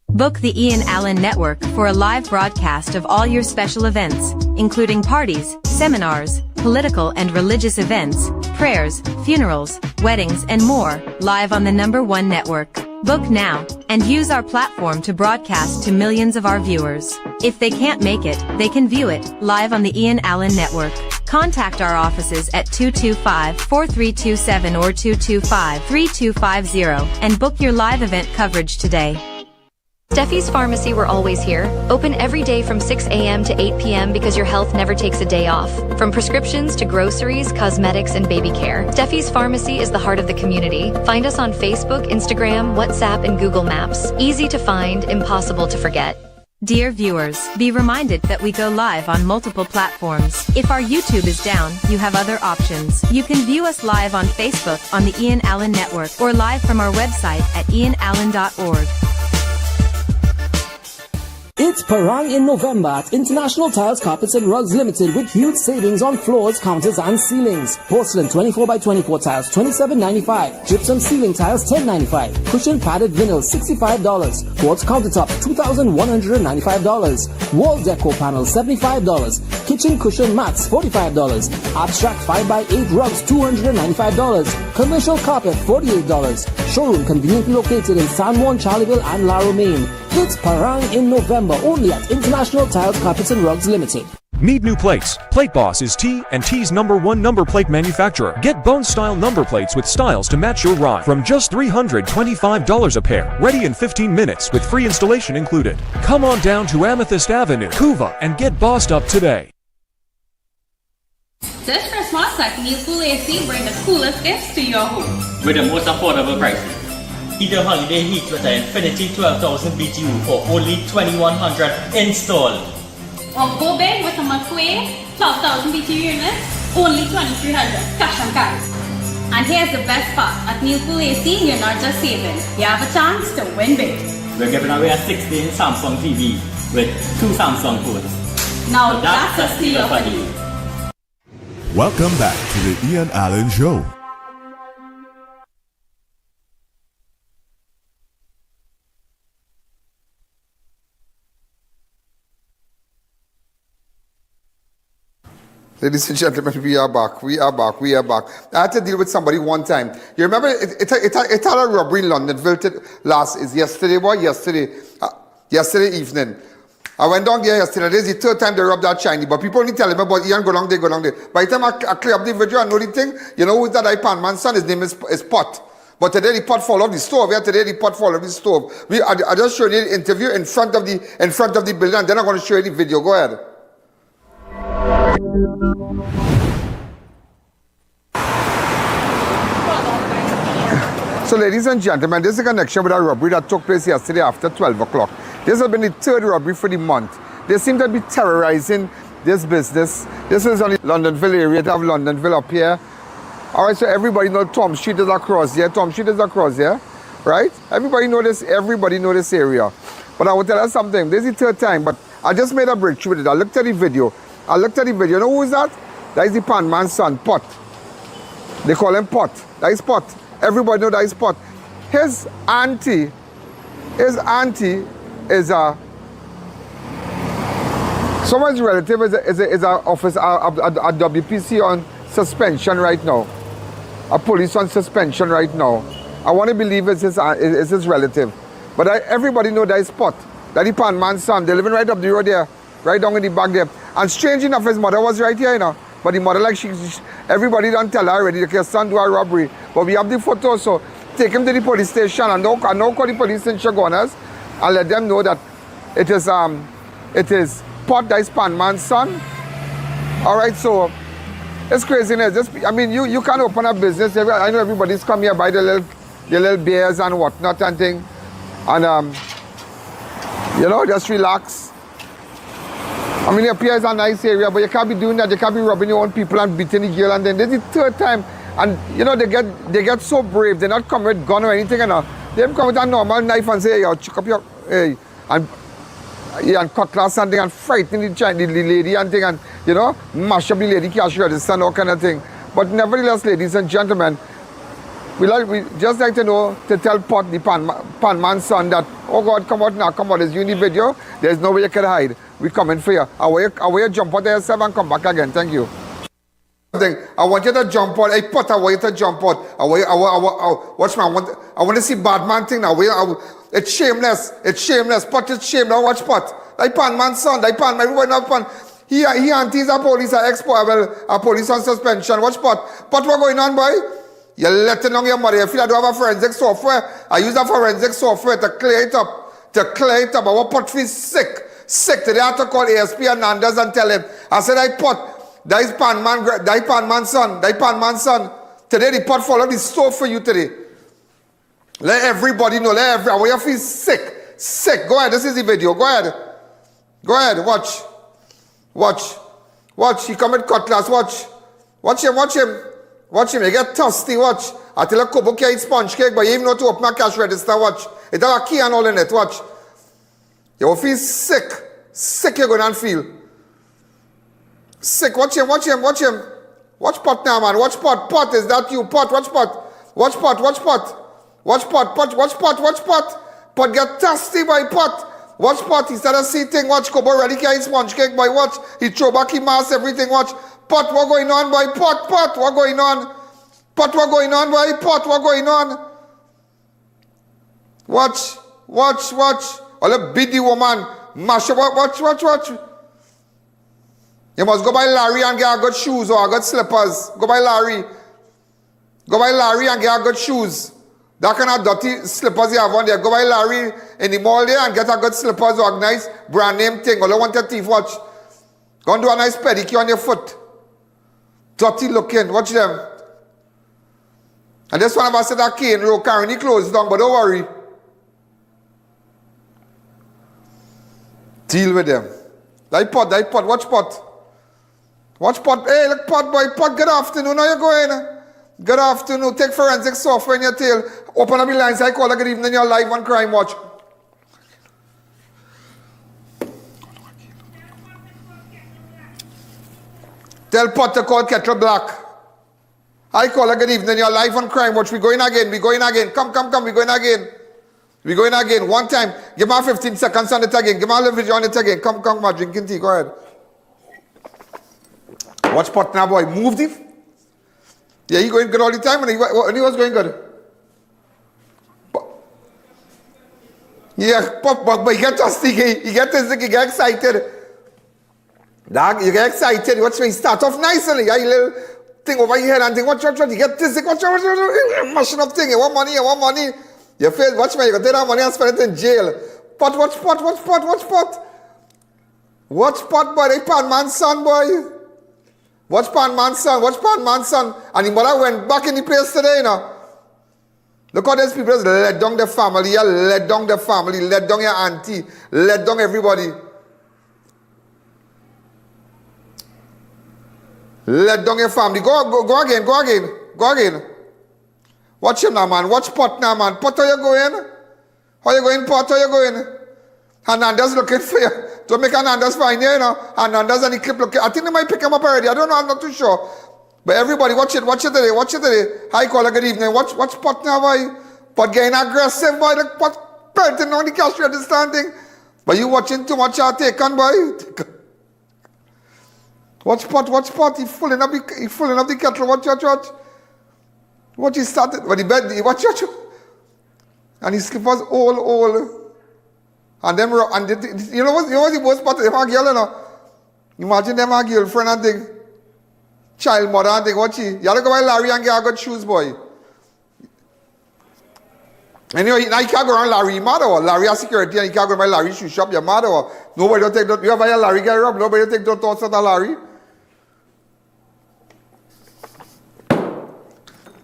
Book the I.A.N Network for a live broadcast of all your special events, including parties, seminars, political and religious events, prayers, funerals, weddings, and more, live on the #1 network. Book now, and use our platform to broadcast to millions of our viewers. If they can't make it, they can view it, live on the I.A.N Network. Contact our offices at 225-4327 or 225-3250 and book your live event coverage today. Steffi's Pharmacy, we're always here. Open every day from 6 a.m. to 8 p.m. because your health never takes a day off. From prescriptions to groceries, cosmetics, and baby care, Steffi's Pharmacy is the heart of the community. Find us on Facebook, Instagram, WhatsApp, and Google Maps. Easy to find, impossible to forget. Dear viewers, be reminded that we go live on multiple platforms. If our YouTube is down, you have other options. You can view us live on Facebook on the I.A.N Network or live from our website at ianalleyne.org. It's Parang in November at International Tiles, Carpets and Rugs Limited with huge savings on floors, counters and ceilings. Porcelain 24x24 tiles $27.95. Gypsum ceiling tiles $10.95. Cushion padded vinyl $65. Quartz countertop $2,195. Wall decor panels $75. Kitchen cushion mats $45. Abstract 5x8 rugs $295. Commercial carpet $48. Showroom conveniently located in San Juan, Charleville and La Romaine. It's Parang in November only at International Tiles, Carpets and Rugs Limited. Need new plates? Plate Boss is T&T's #1 number plate manufacturer. Get bone-style number plates with styles to match your ride from just $325 a pair. Ready in 15 minutes with free installation included. Come on down to Amethyst Avenue, Couva, and get bossed up today. This Christmas at Neil Pool AC bring the coolest gifts to your home. With the most affordable prices. Heater Holiday Heat with an Infinity 12,000 BTU for only $2,100 installed. Or go big with a McQueen 12,000 BTU units, only $2,300 cash and carry. And here's the best part, at Neil Pool AC, you're not just saving, you have a chance to win big. We're giving away a 16 Samsung TV with 2 Samsung phones. Now that's a steal for you. Welcome back to the Ian Allen Show. Ladies and gentlemen, we are back. We are back. We are back. I had to deal with somebody one time. You remember it had a robbery in Londonville yesterday evening. I went down there yesterday. This is the third time they robbed that Chinese. But people only tell me about Ian, go down there. By the time I clear up the video and know the thing, you know who's that I.A.N man's son? His name is Pot. But today the pot fall off the stove. Yeah, today the pot fall off the stove. I just showed you the interview in front of the building, and then I'm going to show you the video. Go ahead. So ladies and gentlemen, this is a connection with a robbery that took place yesterday after 12 o'clock. This has been the third robbery for the month. They seem to be terrorizing this business. This is on the Londonville area. They have Londonville up here. All right, so everybody knows Tom Street is across here. Tom Street is across here, right? Everybody know this area. But I will tell you something. This is the third time, but I just made a breakthrough with it. I looked at the video. You know who is that? That is the I.A.N man's son, Pot. They call him Pot. That is Pot. Everybody know that is Pot. His auntie is someone's relative is a officer at WPC on suspension right now. A police on suspension right now. I want to believe it's his relative. But everybody know that is Pot. That is I.A.N man's son. They're living right up the road there. Right down in the back there. And strange enough, his mother was right here, you know. But the mother, like, everybody don't tell her already that her son do a robbery. But we have the photo, so take him to the police station and now call the police in Chagonas and let them know that it is Pot, that is I.A.N man's son. All right, so it's craziness. You can't open a business. I know everybody's come here buy the little beers and whatnot and thing. And, just relax. Up here is a nice area, but you can't be doing that. You can't be robbing your own people and beating the girl. And then this is the third time. And, they get so brave. They're not coming with gun or anything. They come with a normal knife and say, hey, chuck up your, hey. And cutlass and thing and frighten the lady and thing. And, mash up the lady, cash register and all kind of thing. But nevertheless, ladies and gentlemen, we just like to know, to tell Pot, the I.A.N man's son, that, oh God, come out now, come out. There's you in the video. There's no way you can hide. We're coming for you. I want you to jump out there yourself and come back again. Thank you. I want you to jump out. Hey, Pot, I want you to jump out. Watch me. I want to see Batman thing now. It's shameless. It's shameless. Pot is shameless. Now watch Pot. I.A.N man's son. I.A.N, everybody know I.A.N. He aunties are police, a police on suspension. Watch Pot. Pot, what going on, boy? You're letting on your mother. If you don't have a forensic software, I use a forensic software to clear it up. I want Pot feels sick. Today I have to call ASP Hernandez and tell him. I said, Pot, that is I.A.N man's son. I.A.N. son. Today the Pot follow the stove for you today. Let everybody know. I want you to feel sick. Go ahead. This is the video. Go ahead. Go ahead, watch. Watch. Watch, he come with cutlass, watch. Watch him, watch him. Watch him, he get thirsty, watch. I tell a couple can eat sponge cake, but you even know to open my cash register, watch. It have a key and all in it, watch. You will feel sick. Sick you're going to feel. Sick, watch him, watch him, watch him. Watch pot now, man, watch pot. Pot, is that you? Pot, watch pot. Watch pot, watch pot. Watch pot, pot, watch pot, watch pot. Pot get thirsty by pot. Watch pot, he started seating, watch, Couva ready can eat sponge cake, boy, watch. He throw back his mask, everything, watch. Pot, what going on, boy? Pot, pot, what going on? Pot, what going on, boy? Pot, what going on? Watch, watch, watch. All a biddy woman, mash up, watch, watch, watch. You must go by Larry and get a good shoes or a good slippers. Go by Larry. Go by Larry and get a good shoes. That kind of dirty slippers you have on there. Go by Larry in the mall there and get a good slippers or a nice brand name thing. All I want your teeth, watch. Go and do a nice pedicure on your foot. Dirty looking, watch them. And this one of us said that cane road carrying the clothes down, but don't worry. Deal with them. That pot, watch pot. Watch pot. Hey, look pot boy, pot, good afternoon. How you going? Good afternoon. Take forensic software in your tail. Open up your lines. I call a good evening. You're live on Crime Watch. Tell pot to call Kettle Black. I call a good evening. You're live on Crime Watch. We're going again. We're going again. Come. We're going again. We're going again. One time. Give me 15 seconds on it again. Give me a little video on it again. Come, my drinking tea. Go ahead. Watch pot now, boy. Move the... Yeah, he going good all the time, and he was going good. Yeah, but he get thirsty, he get excited. Dog, you get excited. Watch me start off nicely. Yeah, you little thing over your head and think, watch, you get this, watch, mashing up thing. You want money. You feel, watch me, you got take that money and spend it in jail. Pot, watch pot. Watch pot, boy, they pan man's son, boy. Watch pan man's son. And the mother went back in the place today, you know. Look how these people just let down the family, let down your auntie, let down everybody. Let down your family. Go again. Watch him now, man. Watch pot now, man. Pot, how you going? Pot? How you going? Hernandez looking for you. To make Hernandez find you, you know. Hernandez and the clip looking. I think they might pick him up already. I don't know. I'm not too sure. But everybody, watch it today. Hi, call a good evening. Watch pot now, boy. Pot getting aggressive, boy. The pot pelting on the cash register standing. But you watching too much out taken, boy. Watch pot. He filling up the kettle. Watch. Watch, he started. But the bed, watch. And his slippers all. And them, you know what's the worst part? Them a girl, you know. Imagine them a girlfriend and thing. Child mother and thing. Watch it. You have to go by Larry and get a good shoes, boy. Anyway, now you can't go around Larry, you mad or Larry has security and you can't go by Larry shoe shop, you're mad or nobody don't take that. You have a Larry get robbed, nobody take those thoughts of Larry.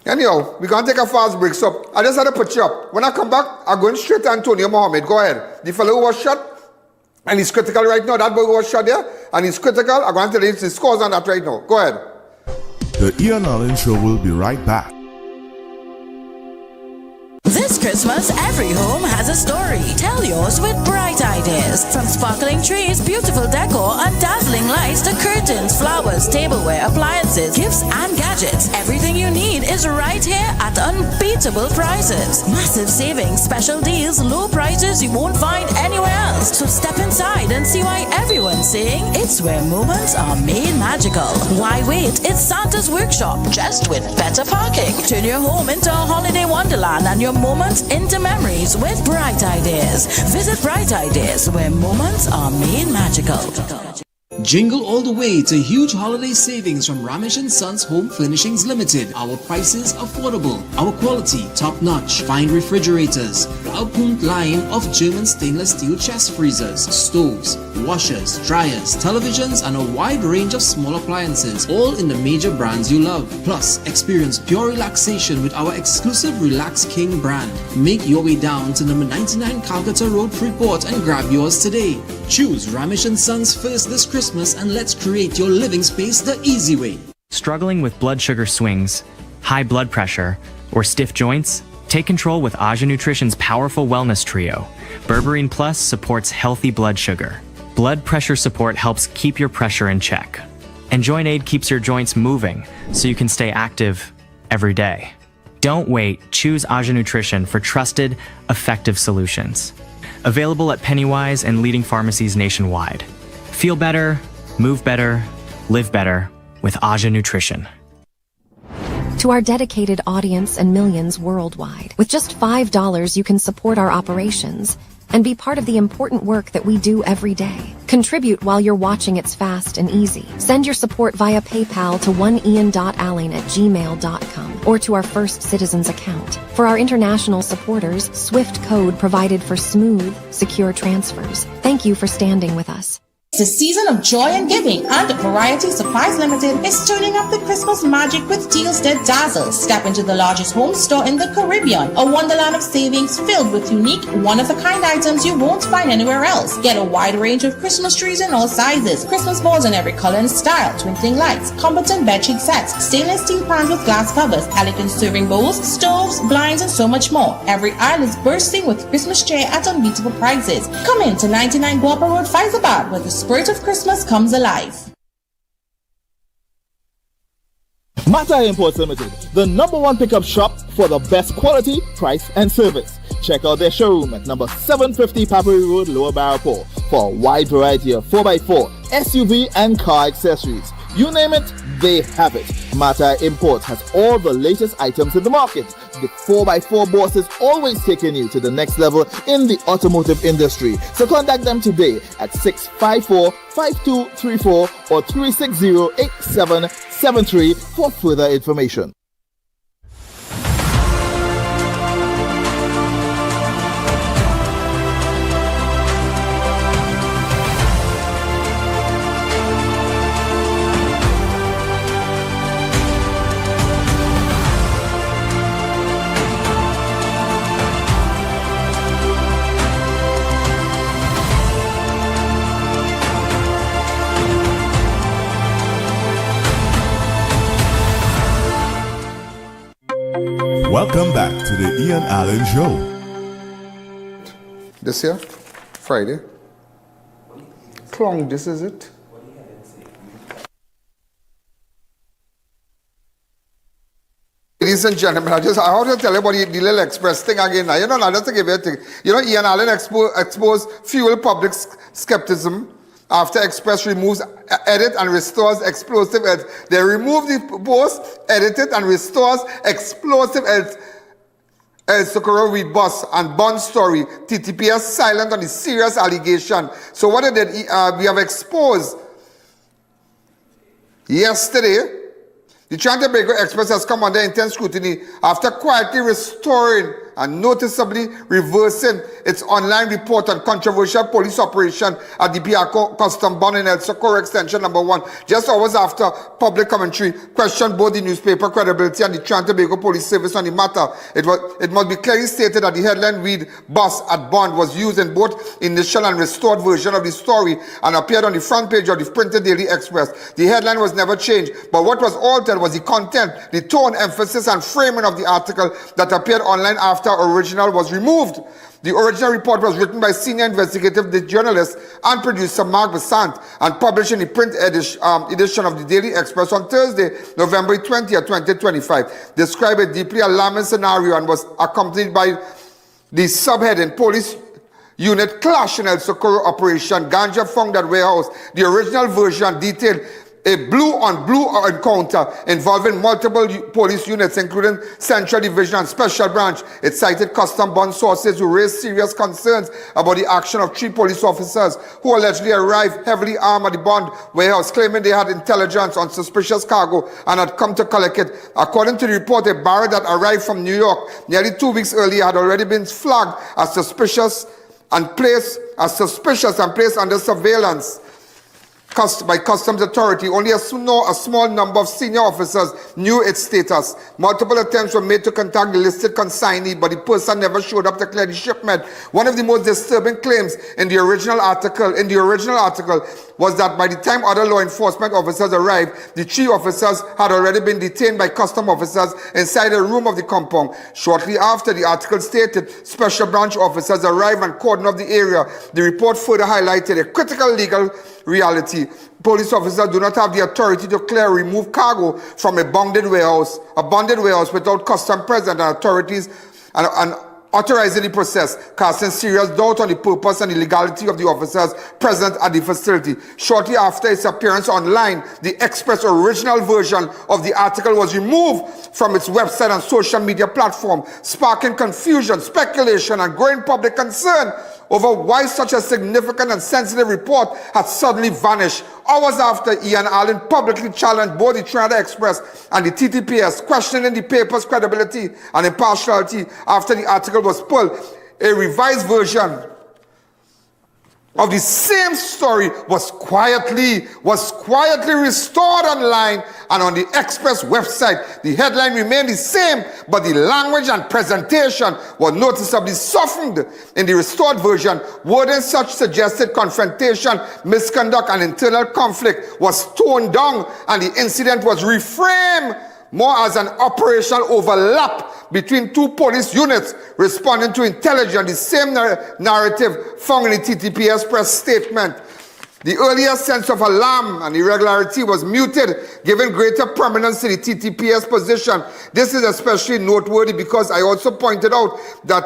Anyhow, we're going to take a fast break. So I just had to put you up. When I come back, I'm going straight to Antonio Mohammed. Go ahead. The fellow who was shot, and he's critical right now. That boy who was shot there, and he's critical. I'm going to tell you the scores on that right now. Go ahead. The I.A.N Show will be right back. This Christmas, every home has a story. Tell yours with bright ideas. From sparkling trees, beautiful decor, and dazzling lights to curtains, flowers, tableware, appliances, gifts, and gadgets. Everything you need is right here at unbeatable prices. Massive savings, special deals, low prices you won't find anywhere else. So step inside and see why everyone's saying it's where moments are made magical. Why wait? It's Santa's Workshop, just with better parking. Turn your home into a holiday wonderland and your moments into memories with Bright Ideas. Visit Bright Ideas, where moments are made magical. Jingle all the way to huge holiday savings from Ramesh & Sons Home Furnishings Limited. Our prices affordable, our quality top-notch. Find refrigerators, without-point line of German stainless steel chest freezers, stoves, washers, dryers, televisions, and a wide range of small appliances, all in the major brands you love. Plus, experience pure relaxation with our exclusive Relax King brand. Make your way down to number 99 Calcutta Road, Freeport, and grab yours today. Choose Ramesh & Sons first this Christmas, and let's create your living space the easy way. Struggling with blood sugar swings, high blood pressure, or stiff joints? Take control with Aja Nutrition's powerful wellness trio. Berberine Plus supports healthy blood sugar. Blood pressure support helps keep your pressure in check. And Joint Aid keeps your joints moving so you can stay active every day. Don't wait. Choose Aja Nutrition for trusted, effective solutions. Available at Pennywise and leading pharmacies nationwide. Feel better, move better, live better with Aja Nutrition. To our dedicated audience and millions worldwide, with just $5 you can support our operations and be part of the important work that we do every day. Contribute while you're watching. It's fast and easy. Send your support via PayPal to oneian.alleyne@gmail.com or to our First Citizens account. For our international supporters, Swift code provided for smooth, secure transfers. Thank you for standing with us. It's a season of joy and giving, and Variety Supplies Limited is turning up the Christmas magic with deals that dazzle. Step into the largest home store in the Caribbean, a wonderland of savings filled with unique, one-of-a-kind items you won't find anywhere else. Get a wide range of Christmas trees in all sizes, Christmas balls in every color and style, twinkling lights, competent bedsheet sets, stainless steel pans with glass covers, elegant serving bowls, stoves, blinds, and so much more. Every aisle is bursting with Christmas cheer at unbeatable prices. Come in to 99 Beaucarro Road, Faizabad, where the spirit of Christmas comes alive. Mata Imports Limited, the #1 pickup shop for the best quality, price, and service. Check out their showroom at number 750 Papuri Road, Lower Barrapore, for a wide variety of 4x4, SUV, and car accessories. You name it, they have it. Mata Imports has all the latest items in the market. The 4x4 boss is always taking you to the next level in the automotive industry. So contact them today at 654-5234 or 360-8773 for further information. Welcome back to the I.A.N Show. This year, Friday. Clong, this is it. Ladies and gentlemen, I want to tell you about the little express thing again. Now, I just to give you a thing. I.A.N exposed fuel public skepticism after Express removes, edit and restores explosive heads. They remove the post, edit it and restores explosive heads. El Socorro with bus and Bond story. TTPS silent on the serious allegation. So what did we have exposed yesterday? The Trinidad Express has come under intense scrutiny after quietly restoring and noticeably reversing its online report on controversial police operation at the Beaucarro Custom Bond in El Socorro Extension number 1. Just hours after public commentary questioned both the newspaper credibility and the Trinidad Police Service on the matter. It must be clearly stated that the headline read bus at Bond was used in both initial and restored version of the story and appeared on the front page of the printed Daily Express. The headline was never changed, but what was altered was the content, the tone, emphasis, and framing of the article that appeared online after original was removed. The original report was written by senior investigative journalist and producer Mark Besant and published in the print edition of the Daily Express on Thursday, November 20th, 2025. Described a deeply alarming scenario and was accompanied by the subheading Police Unit Clash in El Socorro Operation. Ganja found at warehouse. The original version detailed a blue-on-blue encounter involving multiple police units, including Central Division and Special Branch. It cited custom bond sources who raised serious concerns about the action of 3 police officers who allegedly arrived heavily armed at the bond warehouse, claiming they had intelligence on suspicious cargo and had come to collect it. According to the report, a barrel that arrived from New York nearly 2 weeks earlier had already been flagged as suspicious and placed under surveillance by Customs Authority. Only a small number of senior officers knew its status. Multiple attempts were made to contact the listed consignee, but the person never showed up to clear the shipment. One of the most disturbing claims in the original article was that by the time other law enforcement officers arrived, the 3 officers had already been detained by custom officers inside a room of the compound. Shortly after, the article stated special branch officers arrived and cordoned off the area. The report further highlighted a critical legal reality. Police officers do not have the authority to clear or remove cargo from a bonded warehouse without custom present and authorities and authorizing the process, casting serious doubt on the purpose and the legality of the officers present at the facility. Shortly after its appearance online, the Express original version of the article was removed from its website and social media platform, sparking confusion, speculation, and growing public concern over why such a significant and sensitive report had suddenly vanished. Hours after, I.A.N publicly challenged both the Trinidad Express and the TTPS, questioning the paper's credibility and impartiality. After the article was pulled, a revised version of the same story was quietly restored online and on the Express website. The headline remained the same, but the language and presentation were noticeably softened. In the restored version, wording such suggested confrontation, misconduct, and internal conflict was toned down, and the incident was reframed more as an operational overlap between 2 police units responding to intelligence, the same narrative found in the TTPS press statement. The earlier sense of alarm and irregularity was muted, giving greater prominence to the TTPS position. This is especially noteworthy because I also pointed out that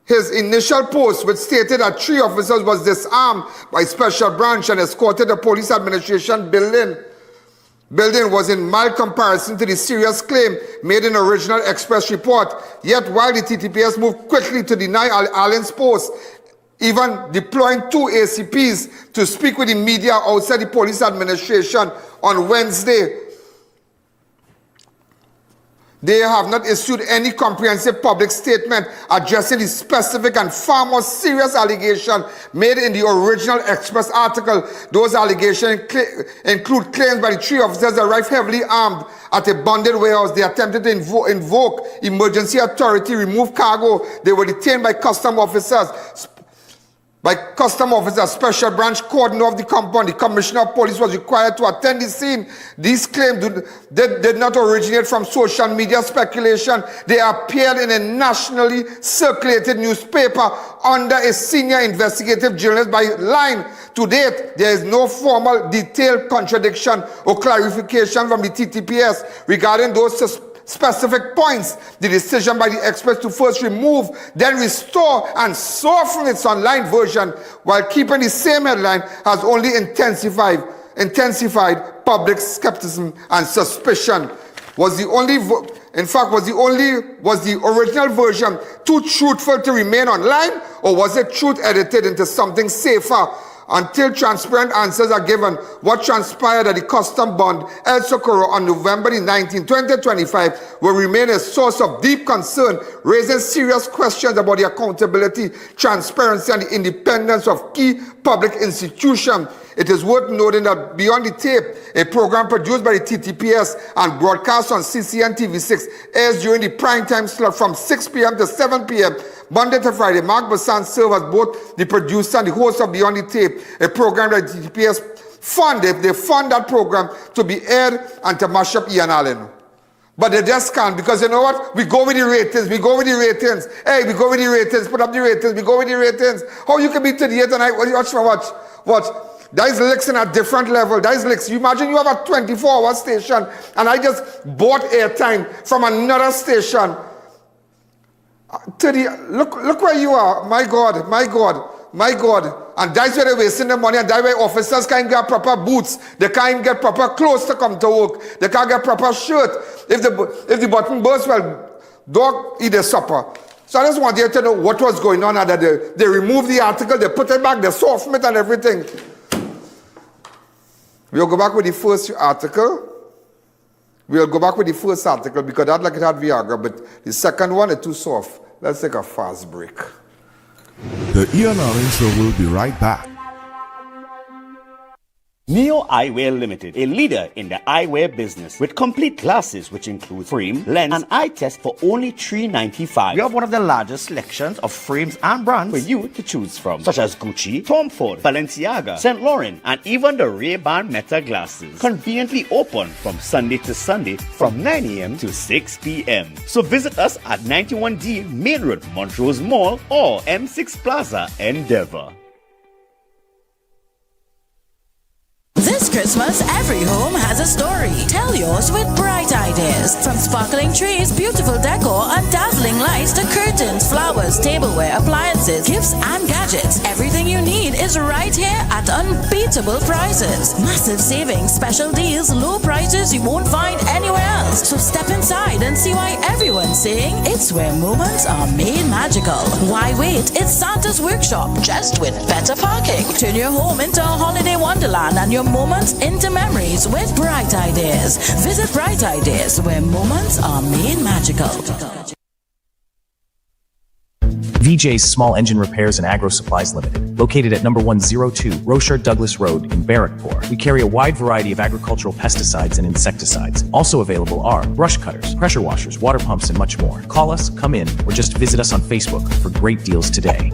his initial post, which stated that 3 officers was disarmed by Special Branch and escorted the police administration building, was in mild comparison to the serious claim made in the original Express report. Yet while the TTPS moved quickly to deny Allen's post, even deploying 2 ACPs to speak with the media outside the police administration on Wednesday, they have not issued any comprehensive public statement addressing the specific and far more serious allegation made in the original Express article. Those allegations include claims by the 3 officers arrived heavily armed at a bonded warehouse. They attempted to invoke emergency authority, remove cargo. They were detained by custom officers. Special Branch cordoned off the compound. The Commissioner of Police was required to attend the scene. These claims did not originate from social media speculation. They appeared in a nationally circulated newspaper under a senior investigative journalist by line. To date, there is no formal detailed contradiction or clarification from the TTPS regarding those specific points. The decision by the Express to first remove, then restore and soften its online version while keeping the same headline has only intensified public skepticism and suspicion. Was the original version too truthful to remain online, or was it truth edited into something safer? Until transparent answers are given, what transpired at the custom bond El Socorro on November 19, 2025 will remain a source of deep concern, raising serious questions about the accountability, transparency, and the independence of key public institutions. It is worth noting that Beyond the Tape, a program produced by the TTPS and broadcast on CCN TV6, airs during the prime time slot from 6 p.m. to 7 p.m. Monday to Friday. Mark Bassan served as both the producer and the host of Beyond the Tape, a program that the TTPS funded. They fund that program to be aired and to mash up I.A.N. But they just can't, because you know what? We go with the ratings. Hey, we go with the ratings. Put up the ratings. We go with the ratings. How you can be today tonight? Watch. That is licks in a different level. That is licks. You imagine you have a 24-hour station and I just bought airtime from another station. Look where you are. My God. My God. And that's where they're wasting the money, and that's why officers can't get proper boots. They can't get proper clothes to come to work. They can't get proper shirt. If the button bursts, well, dog eat their supper. So I just want you to know what was going on, and that they removed the article, they put it back, they softened it and everything. We'll go back with the first article. We'll go back with the first article because that like it had Viagra, but the second one is too soft. Let's take a fast break. The I.A.N Show will be right back. Neo Eyewear Limited, a leader in the eyewear business with complete glasses which include frame, lens, and eye test for only $3.95. We have one of the largest selections of frames and brands for you to choose from, such as Gucci, Tom Ford, Balenciaga, St. Laurent, and even the Ray-Ban Meta glasses. Conveniently open from Sunday to Sunday from 9 a.m. to 6 p.m. So visit us at 91D Main Road, Montrose Mall, or M6 Plaza, Endeavour. This Christmas, every home has a story. Tell yours with bright ideas. From sparkling trees, beautiful decor, and dazzling lights to curtains, flowers, tableware, appliances, gifts, and gadgets. Everything you need is right here at unbeatable prices. Massive savings, special deals, low prices you won't find anywhere else. So step inside and see why everyone's saying it's where moments are made magical. Why wait? It's Santa's Workshop, just with better parking. Turn your home into a holiday wonderland and your moments into memories with Bright Ideas. Visit Bright Ideas, where moments are made magical. VJ's Small Engine Repairs and Agro Supplies Limited, located at number 102 Rocher Douglas Road in Barrackpore. We carry a wide variety of agricultural pesticides and insecticides. Also available are brush cutters, pressure washers, water pumps, and much more. Call us, come in, or just visit us on Facebook for great deals today.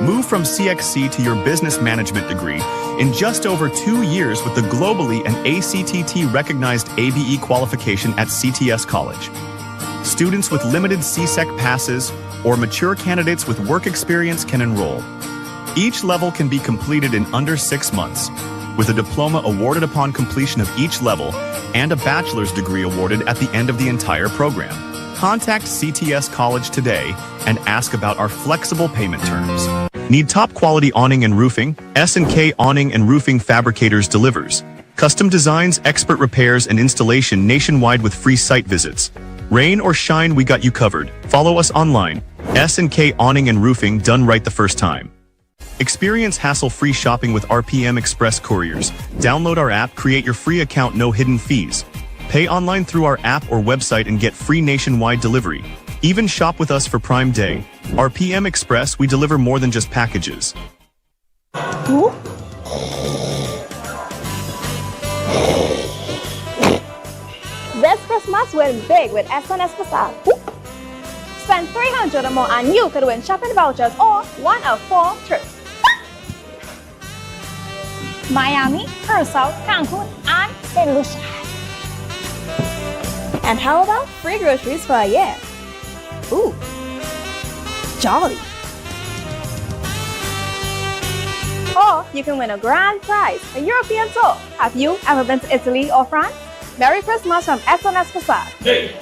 Move from CXC to your business management degree in just over 2 years with the globally and ACTT recognized ABE qualification at CTS College. Students with limited CSEC passes or mature candidates with work experience can enroll. Each level can be completed in under 6 months, with a diploma awarded upon completion of each level and a bachelor's degree awarded at the end of the entire program. Contact CTS College today and ask about our flexible payment terms. Need top quality awning and roofing? S&K Awning and Roofing Fabricators delivers. Custom designs, expert repairs, and installation nationwide with free site visits. Rain or shine, we got you covered. Follow us online. S&K Awning and Roofing, done right the first time. Experience hassle-free shopping with RPM Express Couriers. Download our app, create your free account, no hidden fees. Pay online through our app or website and get free nationwide delivery. Even shop with us for Prime Day. RPM Express, we deliver more than just packages. This Christmas win big with S&S Bazaar. Spend $300 or more and you could win shopping vouchers or one of 4 trips. Miami, Curacao, Cancun, and St. Lucia. And how about free groceries for a year? Ooh, jolly. Or you can win a grand prize, a European tour. Have you ever been to Italy or France? Merry Christmas from S&S Bazaar. Hey.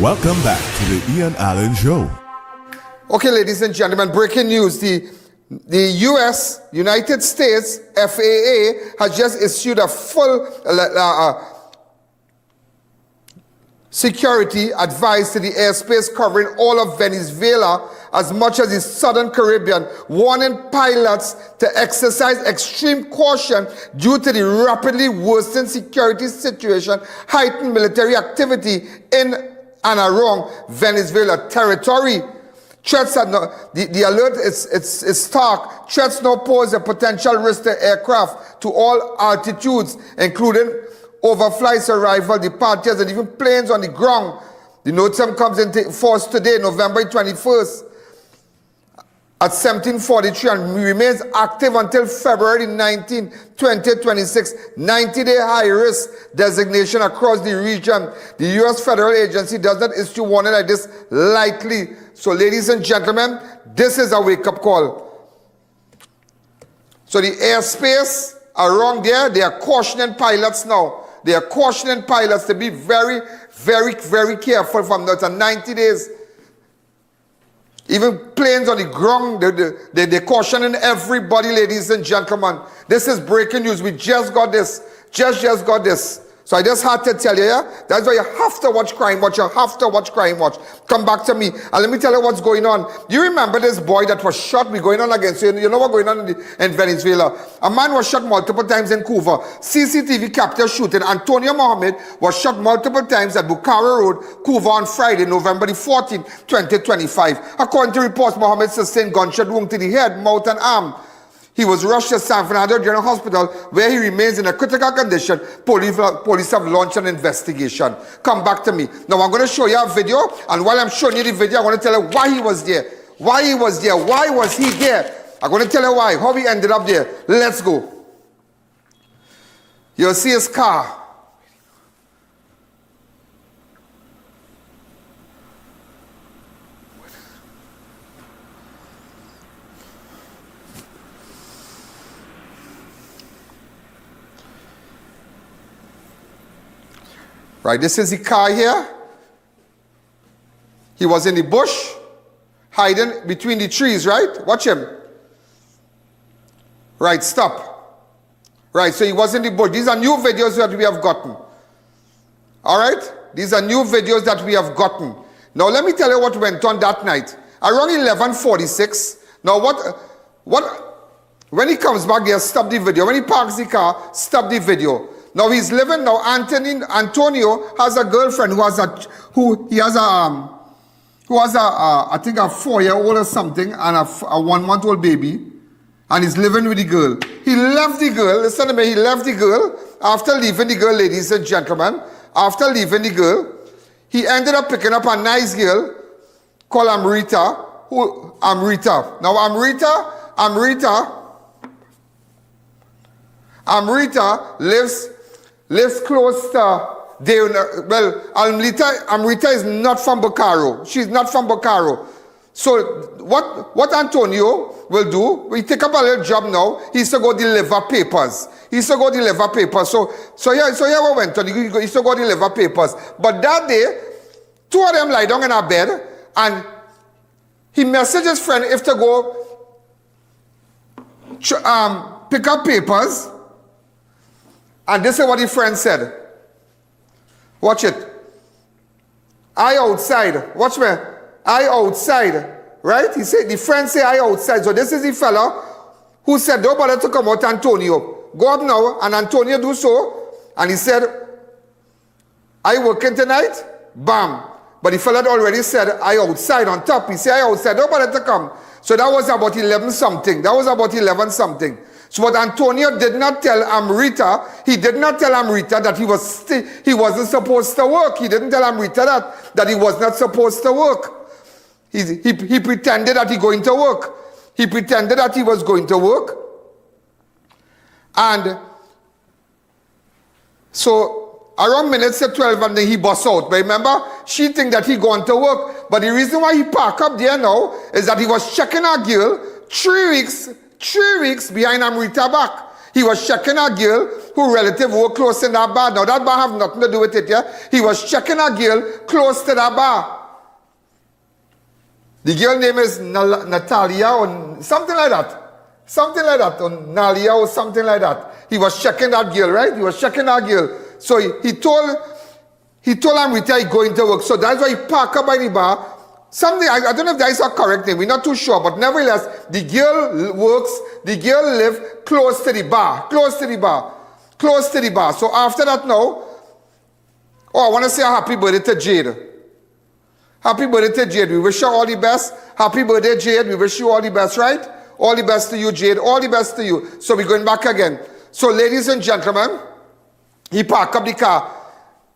Welcome back to the I.A.N Show. Okay, ladies and gentlemen, breaking news. The U.S., United States, FAA has just issued a full security advice to the airspace covering all of Venezuela as much as the Southern Caribbean, warning pilots to exercise extreme caution due to the rapidly worsening security situation, heightened military activity in and around Venezuela territory. Threats are not, the alert is stark. Threats now pose a potential risk to aircraft to all altitudes, including overflights, arrival, departures, and even planes on the ground. The NOTAM comes into force today, November 21st, at 17:43, and remains active until February 19, 2026. 90-day high-risk designation across the region. The U.S. federal agency does not issue warning like this lightly. So, ladies and gentlemen, this is a wake-up call. So the airspace around there, they are cautioning pilots now. They are cautioning pilots to be very, very, very careful from now to 90 days. Even planes on the ground, they're cautioning everybody, ladies and gentlemen. This is breaking news. We just got this. Just got this. So I just had to tell you, yeah? That's why you have to watch Crime Watch. You have to watch Crime Watch. Come back to me. And let me tell you what's going on. You remember this boy that was shot? We're going on again. So you know what's going on in Venezuela? A man was shot multiple times in Couva. CCTV captured shooting. Antonio Mohammed was shot multiple times at Beaucarro Road, Couva on Friday, November the 14th, 2025. According to reports, Mohammed sustained gunshot wound to the head, mouth, and arm. He was rushed to San Fernando General Hospital, where he remains in a critical condition. Police have launched an investigation. Come back to me. Now, I'm going to show you a video, and while I'm showing you the video, I'm going to tell you why he was there. Why he was there. Why was he there? I'm going to tell you why. How he ended up there. Let's go. You'll see his car. Right, this is the car here. He was in the bush, hiding between the trees, right? Watch him. Right, stop. Right, so he was in the bush. These are new videos that we have gotten. All right? These are new videos that we have gotten. Now, let me tell you what went on that night. Around 11:46. Now, when he comes back here, stop the video. When he parks the car, stop the video. Now he's living now. Antonio has a girlfriend who has a I think a 4-year-old or something and a 1-month-old baby, and he's living with the girl. He left the girl. Listen to me. He left the girl. After leaving the girl, ladies and gentlemen, after leaving the girl, he ended up picking up a nice girl called Amrita. Now Amrita lives close to Amrita is not from Beaucarro. She's not from Beaucarro. So what Antonio will do, we take up a little job now. He used to go deliver papers. So here we went on. He used to go deliver papers. But that day, 2 of them lie down in a bed, and he messaged his friend if to go pick up papers. And this is what his friend said. Watch it. I outside. Watch me. I outside. Right? He said, the friend say I outside. So this is the fella who said, don't bother to come out, Antonio. Go up now. And Antonio do so. And he said, I working tonight? Bam. But the fella had already said, I outside on top. He said, I outside. Don't bother to come. So that was about 11 something. So what Antonio did not tell Amrita, he did not tell Amrita that he wasn't supposed to work. He didn't tell Amrita that he was not supposed to work. He pretended that he going to work. He pretended that he was going to work. And so around minutes to 12 and then he bust out. But remember, she think that he going to work. But the reason why he park up there now is that he was checking a girl 3 weeks behind Amrita back. He was checking a girl who relative work close in that bar. Now that bar have nothing to do with it, yeah? He was checking a girl close to that bar. The girl name is Natalia or something like that. Or Nalia or something like that. He was checking that girl, right? He was checking that girl. So he told Amrita he going to work. So that's why he parked up by the bar. Something, I don't know if that is a correct name, we're not too sure, but nevertheless, the girl lives close to the bar. So after that now, I want to say a happy birthday to Jade. Happy birthday to Jade. We wish you all the best. Happy birthday, Jade. We wish you all the best, right? All the best to you, Jade. All the best to you. So we're going back again. So ladies and gentlemen, He parked up the car.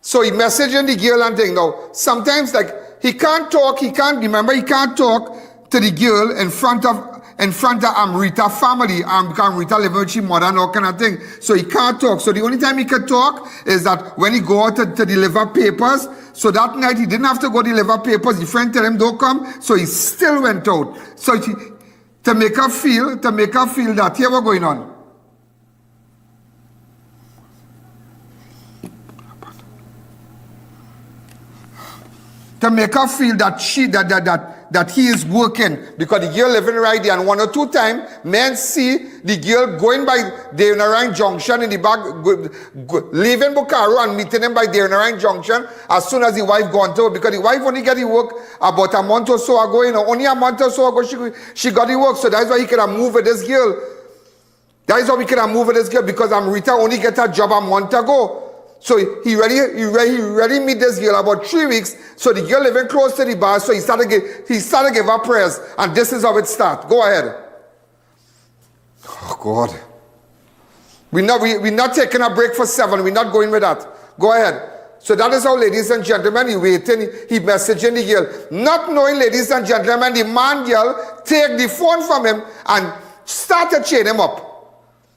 So he messaging the girl and thing. Now, sometimes like he can't talk, he can't talk to the girl in front of Amrita family. Amrita living with her mother and all kind of thing. So he can't talk. So the only time he can talk is that when he go out to deliver papers. So that night he didn't have to go deliver papers. The friend tell him don't come. So he still went out. So to make her feel that here what's going on. To make her feel that that he is working, because the girl living right there, and 1 or 2 times men see the girl going by Deonarine Junction in the back, leaving Beaucarro and meeting him by Deonarine Junction as soon as the wife gone to, because the wife only got the work about a month or so ago, only a month or so ago she got the work, so that's why he could have moved with this girl. That is why we could have moved with this girl, because Amrita only get a job a month ago. So he ready meet this girl about 3 weeks. So the girl living close to the bar. So he started give her prayers, and this is how it starts. Go ahead. Oh God, we're not taking a break for 7. We're not going with that. Go ahead. So that is how, ladies and gentlemen, he waiting. He messaging the girl, not knowing, ladies and gentlemen, the man girl take the phone from him and start to chain him up.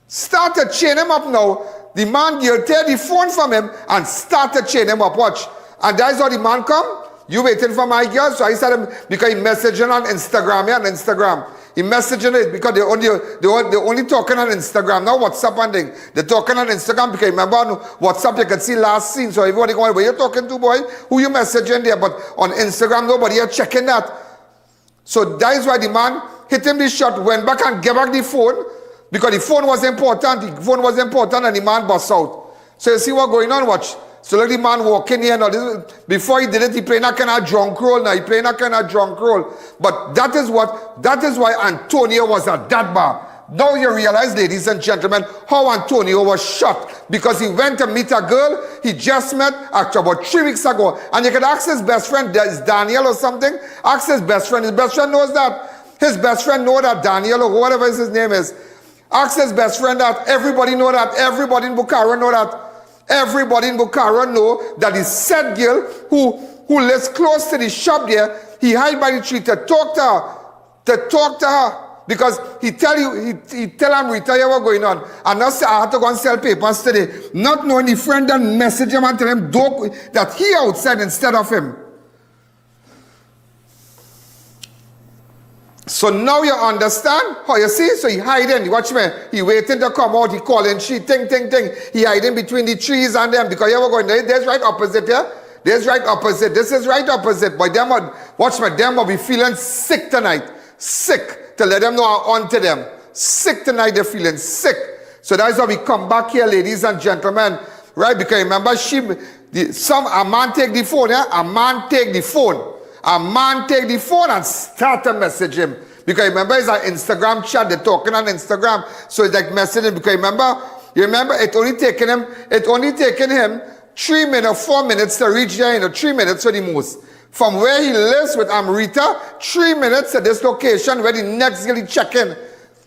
Start to chain him up now. The man girl take the phone from him and start to chain him up. Watch. And that's how the man come. You waiting for my girl? So I started, because he messaging on Instagram. Yeah, on Instagram. He messaging it because they only talking on Instagram. Now WhatsApp and thing. They're talking on Instagram because remember on WhatsApp you can see last scene. So everybody going, where you talking to, boy? Who you messaging there? But on Instagram, nobody are checking that. So that is why the man hit him the shot, went back and gave back the phone. Because the phone was important. The phone was important and the man bust out. So you see what going on, watch. So look, the man walking here now. Before he did it, he playing a kind of drunk roll now. He playing a kind of drunk roll. But that is why Antonio was at that bar. Now you realize, ladies and gentlemen, how Antonio was shot. Because he went to meet a girl he just met actually about 3 weeks ago. And you can ask his best friend, is Daniel or something? Ask his best friend. His best friend knows that. His best friend knows that Daniel or whatever his name is. Ask his best friend that. Everybody know that. Everybody in Beaucarro know that. Everybody in Beaucarro know that the said girl who lives close to the shop there, he hide by the tree to talk to her. Because he tell Amrita what's going on. And now say I have to go and sell papers today. Not knowing the friend and message him and tell him that he outside instead of him. So now you understand how you see? So he hiding, watch me. He waiting to come out, he calling, she ting. He hiding between the trees and them because you ever going, there's right opposite here. There's right opposite. This is right opposite. But them, watch me, them will be feeling sick tonight. Sick. To let them know how on to them. Sick tonight, they're feeling sick. So that's why we come back here, ladies and gentlemen. Right? Because remember, a man take the phone, yeah? A man take the phone. A man take the phone and start to message him. Because remember, it's an Instagram chat. They're talking on Instagram. So it's like messaging. Because remember, it only taken him 3 minutes, 4 minutes to reach there. 3 minutes for the most. From where he lives with Amrita, 3 minutes to this location where the next girl he check in.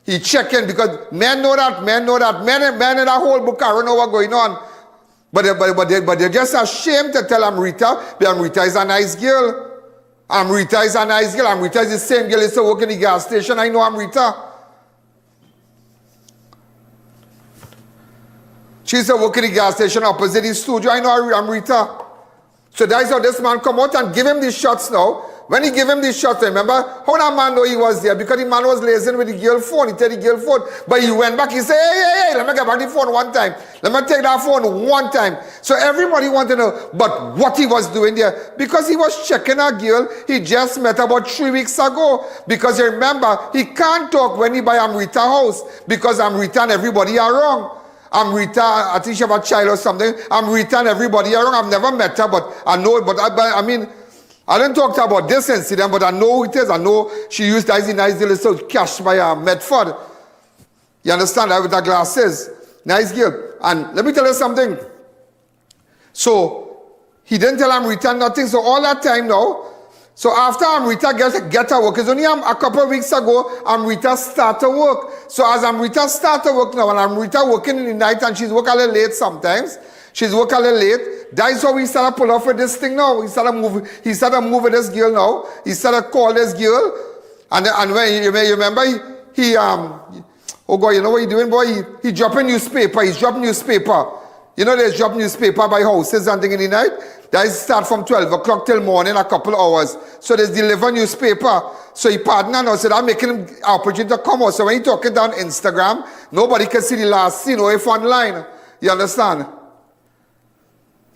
He check in because men know that. Men in that whole Beaucarro know what's going on. But they're just ashamed to tell Amrita, but Amrita is a nice girl. Amrita is a nice girl. Amrita is the same girl who used to work in the gas station. I know Amrita. She used to work in the gas station opposite the studio. I know Amrita. So that's how this man come out and give him these shots now. When he gave him these shots, remember how that man know he was there? Because the man was lazing with the girl phone. He take the girl phone. But he went back. He said, hey, let me get back the phone one time. Let me take that phone one time. So everybody wanted to know, but what he was doing there. Because he was checking a girl he just met about 3 weeks ago. Because you remember, he can't talk when he buy Amrita house. Because Amrita and everybody are wrong. Amrita, I think she have a child or something. Amrita and everybody are wrong. I've never met her, but I know. But I mean, I didn't talk to her about this incident, but I know who it is. I know she used nice little cash by Medford. You understand that with her glasses? Nice girl. And let me tell you something. So he didn't tell Amrita nothing. So all that time now. So after Amrita get her work, it's only a couple of weeks ago, Amrita start to work. So as Amrita start to work now, and Amrita working in the night and she's working a little late sometimes, She's working a little late. That's how we started pull off with this thing now. He started moving with this girl now. He started call this girl. And when you remember, he oh God, you know what he doing, boy? He dropping newspaper. He's dropping newspaper. You know there's drop newspaper by houses and thing in the night. That start from 12 o'clock till morning, a couple hours. So there's deliver newspaper. So he partner now, so that making him opportunity to come out. So when he talking down Instagram, nobody can see the last scene or if online. You understand?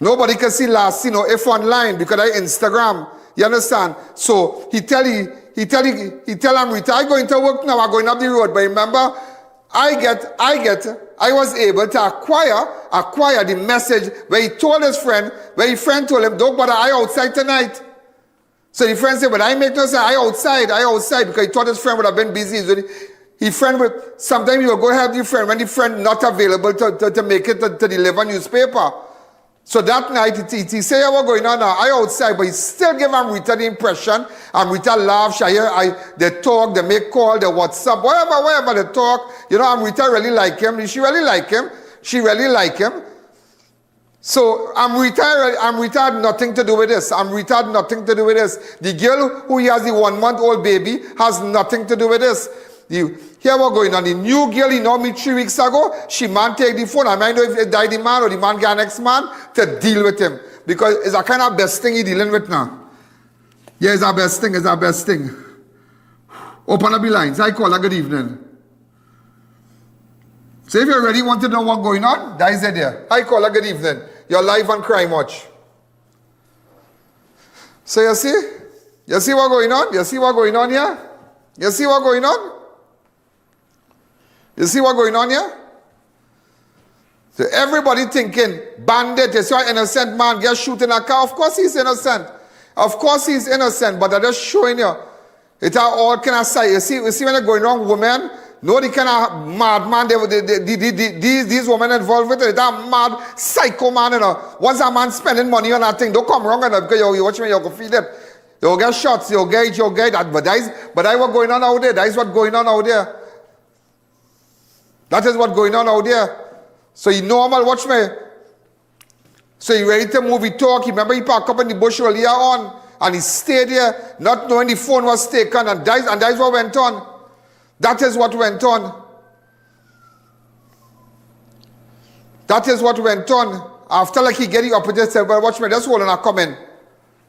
Nobody can see last scene or if online because I Instagram. You understand? So he tell Amrita, I going to work now, I'm going up the road. But remember, I was able to acquire the message where he told his friend, where his friend told him, don't bother, I outside tonight. So the friend said, but I make no sense, I outside, because he thought his friend would have been busy. Sometimes he will go help the friend when the friend not available to make it to deliver newspaper. So that night, he say, what's going on now? I outside, but he still give Amrita the impression. Amrita laugh, they talk, they make call, they WhatsApp, whatever they talk. You know, Amrita really like him. She really like him. So Amrita had nothing to do with this. The girl who has the 1-month-old baby has nothing to do with this. Here what's going on. The new girl he know me 3 weeks ago, she man take the phone. I might know if it died the man or the man get next man to deal with him. Because it's a kind of best thing he dealing with now. Yeah, it's our best thing. Open up the lines. I call her good evening. So if you already want to know what's going on, that is it there. I call her good evening. You're live on Crime Watch. So you see what's going on? You see what's going on here? You see what's going on? You see what's going on here? So everybody thinking, bandit, you see an innocent man get shot in a car. Of course he's innocent. But I'm just showing you. It's all kind of side. You see when they're going wrong, women, no, the kind of madman, these women involved with it, it's a mad psycho man, you know. Once a man spending money on that thing, don't come wrong enough because you watch me, you go feel it. You'll get shots, you'll get that. But that's what's going on out there. That is what's going on out there. That is what's going on out there. So he normal, watch me. So he ready to move, he talk. Remember he parked up in the bush earlier on. And he stayed there, not knowing the phone was taken. And that's what went on. That is what went on. After like he get the opportunity, said, well, watch me, just hold on, I come in.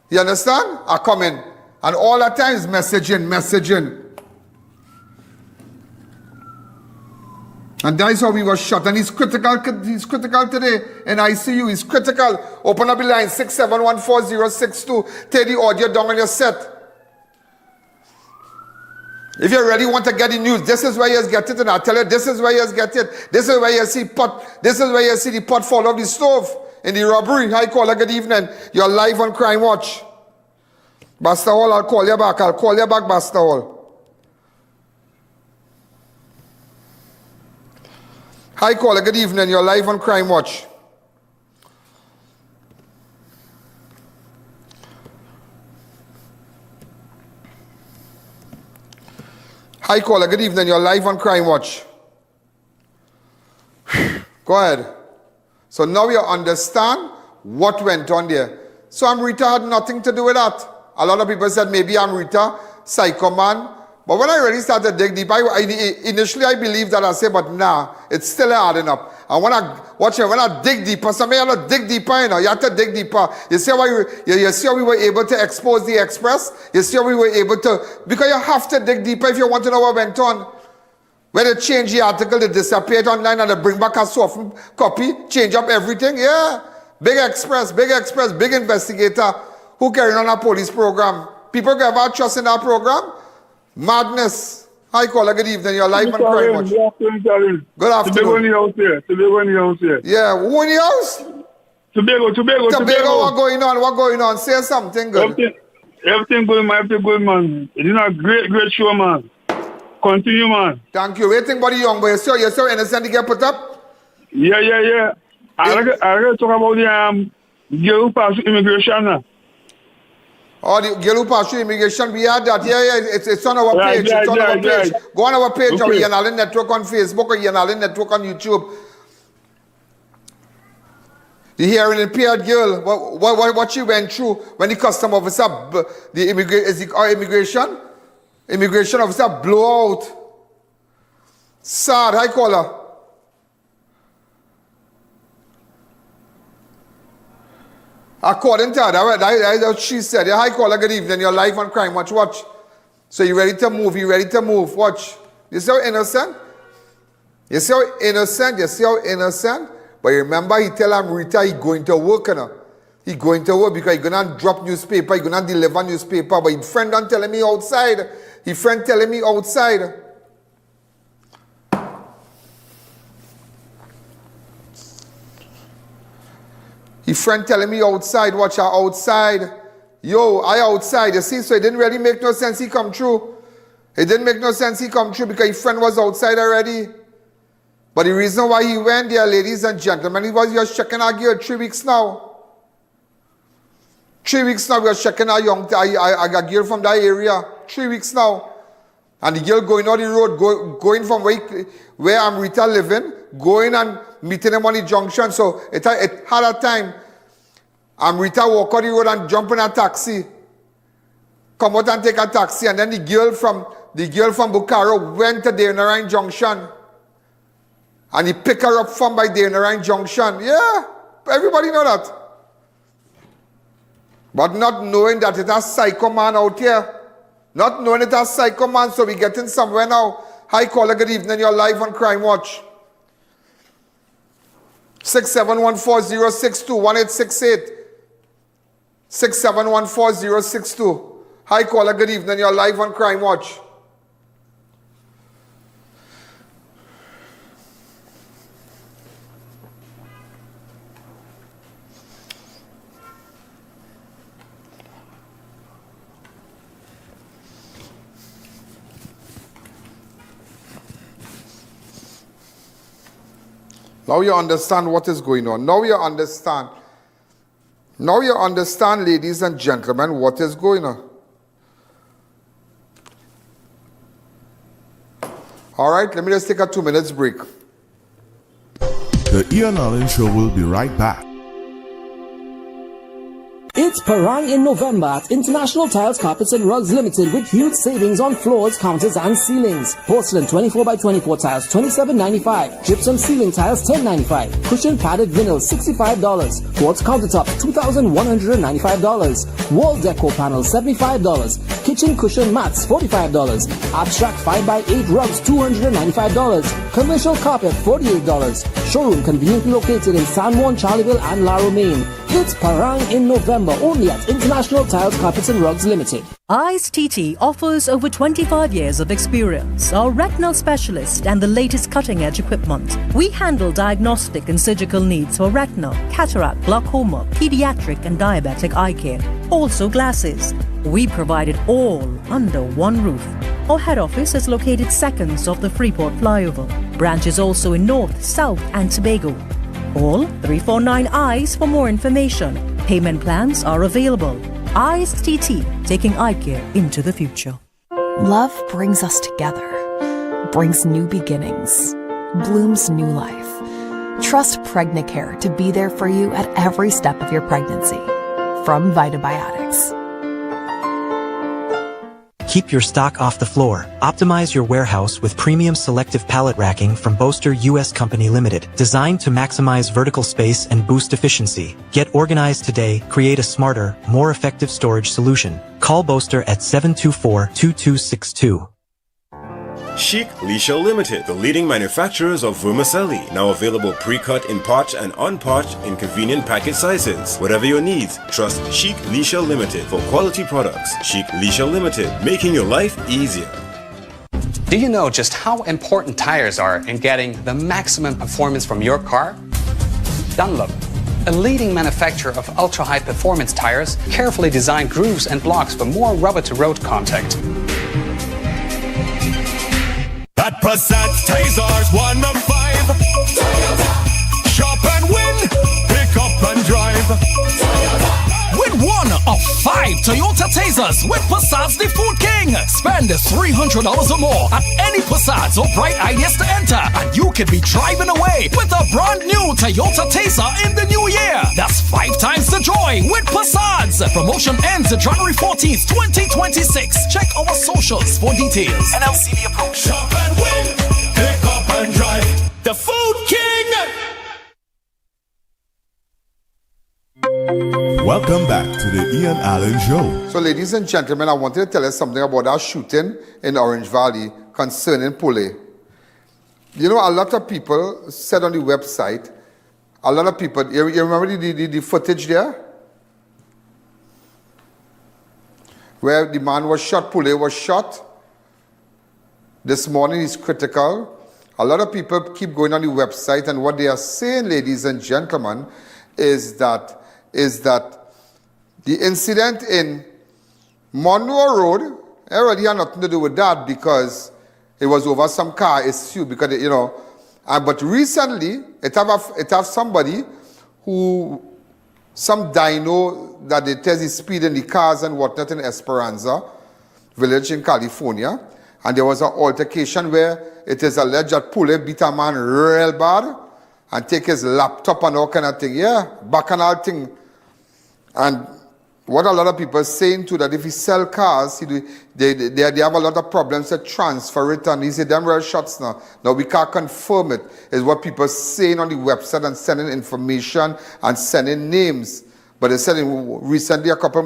You understand? I come in. And all that time is messaging. And that's how we were shot. And he's critical today in ICU. He's critical. Open up the line, 6714062. Take the audio down on your set. If you really want to get the news, this is where you get it. And I tell you, this is where you get it. This is where you see the pot fall off the stove in the robbery. Hi, caller, good evening. You're live on Crime Watch. Basta Hall, I'll call you back, Basta Hall. Hi, caller, good evening. You're live on Crime Watch. Hi, caller, good evening. You're live on Crime Watch. Go ahead. So now you understand what went on there. So Amrita had nothing to do with that. A lot of people said maybe Amrita, psycho man. But when I really started to dig deep, initially I believed that. I said, but nah, it's still adding up. And when I dig deeper, somebody have to dig deeper, you know. You have to dig deeper. You see how we were able to expose the Express? You see how we were able to, because you have to dig deeper if you want to know what went on. When they change the article, they disappear it online and they bring back a softened copy, change up everything. Yeah. Big Express, big investigator who carrying on a police program. People can ever trust in that program? Madness. Hi, caller. Good evening. You're live on Crime Watch. Good afternoon. Tobago here. Yeah, who in the house? Tobago. What going on? Say something good. Everything good, man. It's a great show, man. Continue, man. Thank you. Waiting for the young boy. You're so innocent to get put up? Yeah. I got to talk about the girl who passed immigration now. Oh, the girl who passed through immigration, we had that. Yeah, it's on our page. It's on our page. Go on our page, okay. Or I.A.N Network on Facebook or I.A.N Network on YouTube. The hearing impaired girl, what she went through when the custom officer, the immigration officer blew out. Sad, I call her. According to her, that's what she said. Yeah, hi caller, good evening. Your life on crime. Watch. So you ready to move? Watch. You see how innocent? You see how innocent? But remember, he tell Rita he going to work, He going to work because he gonna drop newspaper, he gonna deliver newspaper. But his friend don't telling me outside. His friend telling me outside. His friend telling me outside, watch out outside. Yo, I outside, you see? So it didn't really make no sense he come true. It didn't make no sense he come true because his friend was outside already. But the reason why he went there, ladies and gentlemen, he was just checking our girl 3 weeks now. 3 weeks now, we are checking our girl from that area. 3 weeks now. And the girl going on the road, going from where Amrita living, going and meeting him on the junction. So it had a time. Amrita walk on the road and jump in a taxi. Come out and take a taxi. And then the girl from Beaucarro went to the I.A.N junction. And he picked her up from by the I.A.N junction. Yeah, everybody know that. But not knowing that it's a psycho man out here. Not knowing it's a psycho man, so we getting somewhere now. Hi caller, good evening, you're live on Crime Watch. 6714062 1868 6714062. Hi caller, good evening, you're live on Crime Watch. Now you understand what is going on. Now you understand. Now you understand, ladies and gentlemen, what is going on. All right, let me just take a 2 minutes break. The I.A.N Show will be right back. It's Parang in November at International Tiles, Carpets and Rugs Limited with huge savings on floors, counters and ceilings. Porcelain 24x24 tiles $27.95. Gypsum ceiling tiles $10.95. Cushion padded vinyl $65. Quartz countertops $2,195. Wall decor panels $75. Kitchen cushion mats $45. Abstract 5x8 rugs $295. Commercial carpet $48. Showroom conveniently located in San Juan, Charleville and La Romaine. It's Parang in November only at International Tiles, Carpets and Rugs Limited. I.A.N TT offers over 25 years of experience, are retinal specialist and the latest cutting-edge equipment. We handle diagnostic and surgical needs for retinal, cataract, glaucoma, pediatric and diabetic eye care. Also glasses. We provide it all under one roof. Our head office is located seconds off the Freeport flyover. Branches also in North, South and Tobago. Call 349 EYES for more information. Payment plans are available. I.A.N TT, taking eye care into the future. Love brings us together, brings new beginnings, blooms new life. Trust Pregnacare to be there for you at every step of your pregnancy. From Vitabiotics. Keep your stock off the floor. Optimize your warehouse with premium selective pallet racking from Boaster US Company Limited, designed to maximize vertical space and boost efficiency. Get organized today, create a smarter, more effective storage solution. Call Boaster at 724-2262. Chic Leisure Limited, the leading manufacturers of vermicelli, now available pre-cut in pot and unpot in convenient packet sizes. Whatever your needs, trust Chic Leisure Limited for quality products. Chic Leisure Limited, making your life easier. Do you know just how important tires are in getting the maximum performance from your car? Dunlop, a leading manufacturer of ultra-high performance tires, carefully designed grooves and blocks for more rubber-to-road contact. At Passat Tasers 1 of 5. Toyota. Shop and win. Pick up and drive. Toyota. Win 1 of 5 Toyota Tasers with Passat's the Food King. Spend $300 or more at any Passats or Bright Ideas to enter, and you could be driving away with a brand new Toyota Tayza in the new year. That's 5 times the joy with Passats. Promotion ends January 14th, 2026. Check our socials for details. NLCD approach. Shop and win, pick up and drive. The Food King. Welcome back to the I.A.N Show. So, ladies and gentlemen, I wanted to tell you something about our shooting in Orange Valley concerning Pule. You know, a lot of people said on the website, a lot of people, you remember the footage there? Where the man was shot, Pule was shot. This morning is critical. A lot of people keep going on the website, and what they are saying, ladies and gentlemen, is that the incident in Monroe Road already had nothing to do with that because it was over some car issue. Because you know, but recently it have somebody who some dino that they test the speed in the cars and whatnot in Esperanza village in California, and there was an altercation where it is alleged that Pule beat a man real bad and take his laptop and all kind of thing. Yeah, bacchanal thing. And what a lot of people are saying too, that if he sell cars, they have a lot of problems to transfer it, and he said them real shots now. Now we can't confirm it. Is what people are saying on the website and sending information and sending names. But they said recently, a couple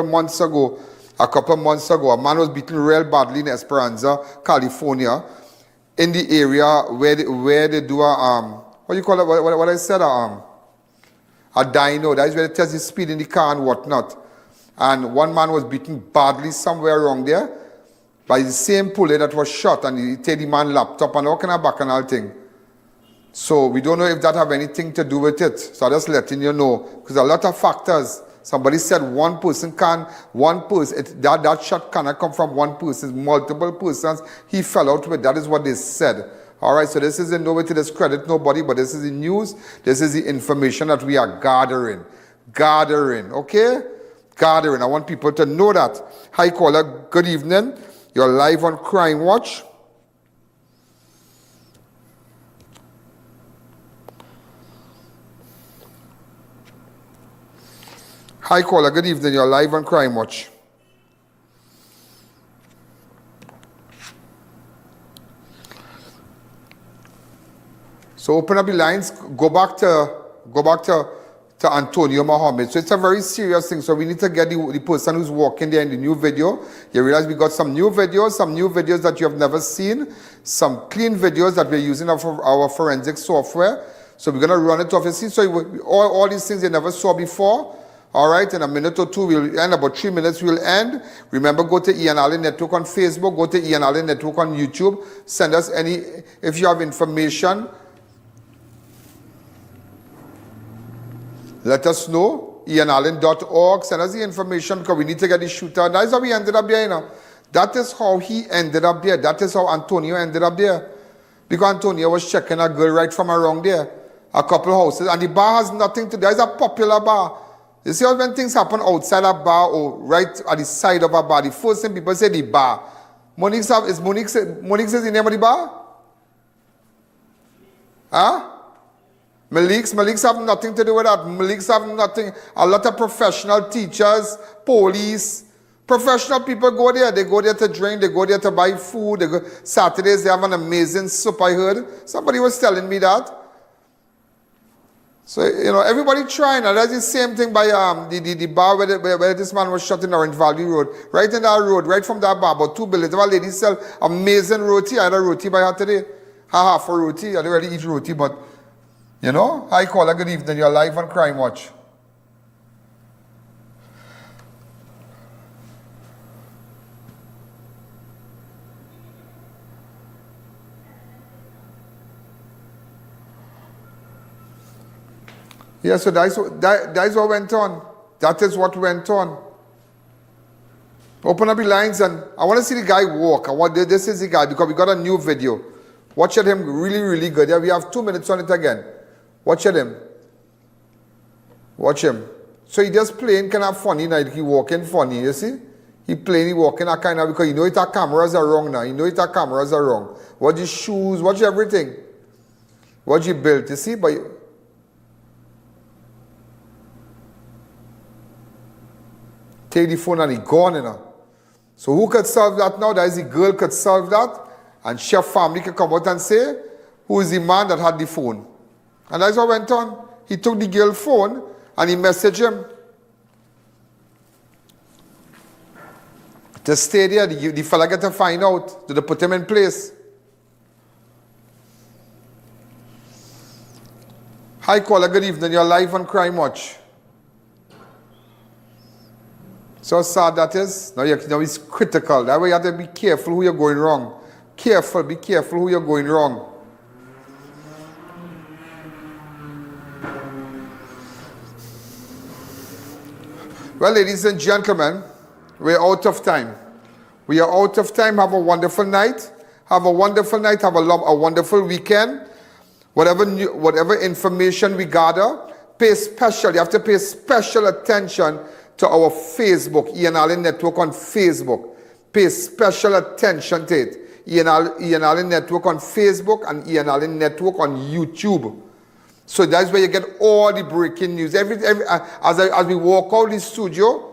months ago, a man was beaten real badly in Esperanza, California, in the area where they do a what do you call it? What I said a dyno. That is where they test the speed in the car and whatnot. And one man was beaten badly somewhere around there by the same Pule that was shot, and he take the man laptop and all kind of bacchanal thing. So we don't know if that have anything to do with it. So I'm just letting you know, because a lot of factors. Somebody said that shot cannot come from one person, multiple persons he fell out with. That is what they said. All right, so this is in no way to discredit nobody, but this is the news. This is the information that we are gathering, okay? Gathering. I want people to know that. Hi, caller. Good evening. You're live on Crime Watch. Hi, caller. Good evening. You're live on Crime Watch. So open up the lines. Go back to Antonio Mohammed. So it's a very serious thing. So we need to get the person who's walking there in the new video. You realize we got some new videos that you have never seen, some clean videos that we're using of our forensic software. So we're gonna run it off. You see, so all these things you never saw before. All right, in a minute or two, we'll end. About 3 minutes, we'll end. Remember, go to I.A.N Network on Facebook. Go to I.A.N Network on YouTube. Send us if you have information. Let us know. ianalleyne.org. Send us the information because we need to get the shooter. That is how we ended up there, you know. That is how he ended up there. That is how Antonio ended up there. Because Antonio was checking a girl right from around there. A couple houses. And the bar has nothing to do. It's a popular bar. You see how when things happen outside a bar or right at the side of a bar, the first thing people say the bar. Monique says the name of the bar? Huh? Malik's have nothing to do with that. Malik's have nothing. A lot of professional teachers, police, professional people go there. They go there to drink. They go there to buy food. Saturdays they have an amazing soup, I heard. Somebody was telling me that. So, you know, everybody trying. And that's the same thing by the bar where this man was shot in Orange Valley Road. Right in that road, right from that bar, about 2 buildings. Our ladies sell amazing roti. I had a roti by her today. Half a roti. I don't really eat roti, but, you know. Hi, caller. Good evening. You're live on Crime Watch. Yeah, so that is what went on. That is what went on. Open up the lines, and I want to see the guy walk. This is the guy, because we got a new video. Watch at him, really, really good. Yeah, we have 2 minutes on it again. Watch at him. Watch him. So he just playing kind of funny, like he walking funny, you see? He plainly walking that kind of, because you know it, our cameras are wrong now. You know it, our cameras are wrong. Watch your shoes, watch everything. Watch your belt, you see? But take the phone and he gone, you know. So who could solve that now? That is the girl could solve that. And chef family could come out and say, who is the man that had the phone? And that's what went on. He took the girl's phone and he messaged him. To stay there, the fella get to find out. Did they put him in place? Hi, caller, good evening. You're live on Crime Watch. So sad that is. Now it's critical. That way you have to be careful who you're going wrong. Careful, be careful who you're going wrong. Well, ladies and gentlemen, we're out of time. We are out of time. Have a wonderful night. Have a wonderful night. Have a wonderful weekend. Whatever information we gather, you have to pay special attention to our Facebook, I.A.N Network on Facebook. Pay special attention to it. I.A.N Network on Facebook and I.A.N Network on YouTube. So that's where you get all the breaking news. As we walk out the studio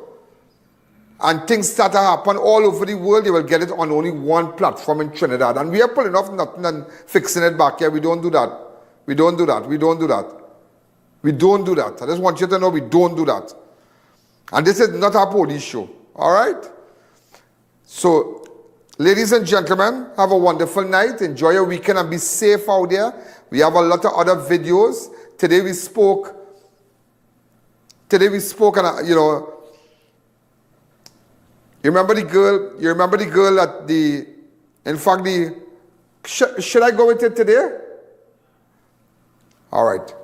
and things start to happen all over the world, you will get it on only one platform in Trinidad. And we are pulling off nothing and fixing it back here. We don't do that. We don't do that. We don't do that. We don't do that. I just want you to know we don't do that. And this is not a police show. All right? So, ladies and gentlemen, have a wonderful night. Enjoy your weekend and be safe out there. We have a lot of other videos. Today we spoke and, you know, you remember the girl at the, in fact, should I go with it today? All right.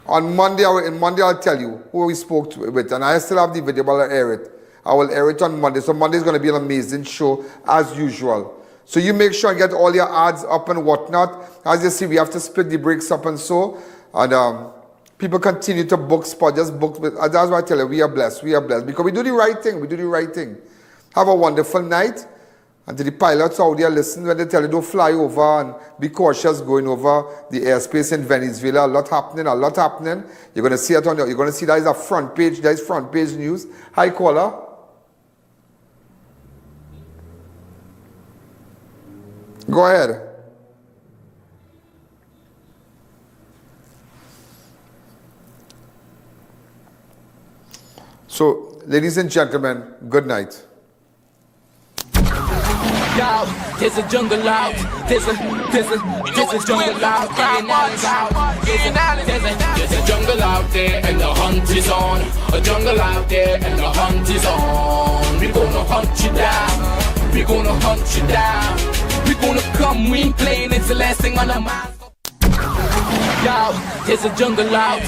On Monday, I'll tell you who we spoke with, and I still have the video, but I'll air it. I will air it on Monday. So Monday is going to be an amazing show as usual. So you make sure you get all your ads up and whatnot. As you see, we have to split the breaks up and so. And people continue to book spot, just book. That's why I tell you, we are blessed. We are blessed because we do the right thing. We do the right thing. Have a wonderful night. And to the pilots out there, listen when they tell you don't fly over and be cautious going over the airspace in Venezuela. A lot happening. You're going to see it on your, you're going to see that is a front page. That is front page news. Hi, caller. Go ahead. So, ladies and gentlemen, good night. Yo, there's a jungle out. There's a jungle out. There's a jungle out there and the hunt is on. A jungle out there and the hunt is on. We gonna hunt you down. We gonna hunt you down. We gonna come, we ain't playing, it's the last thing on our minds. Yo, there's a jungle out.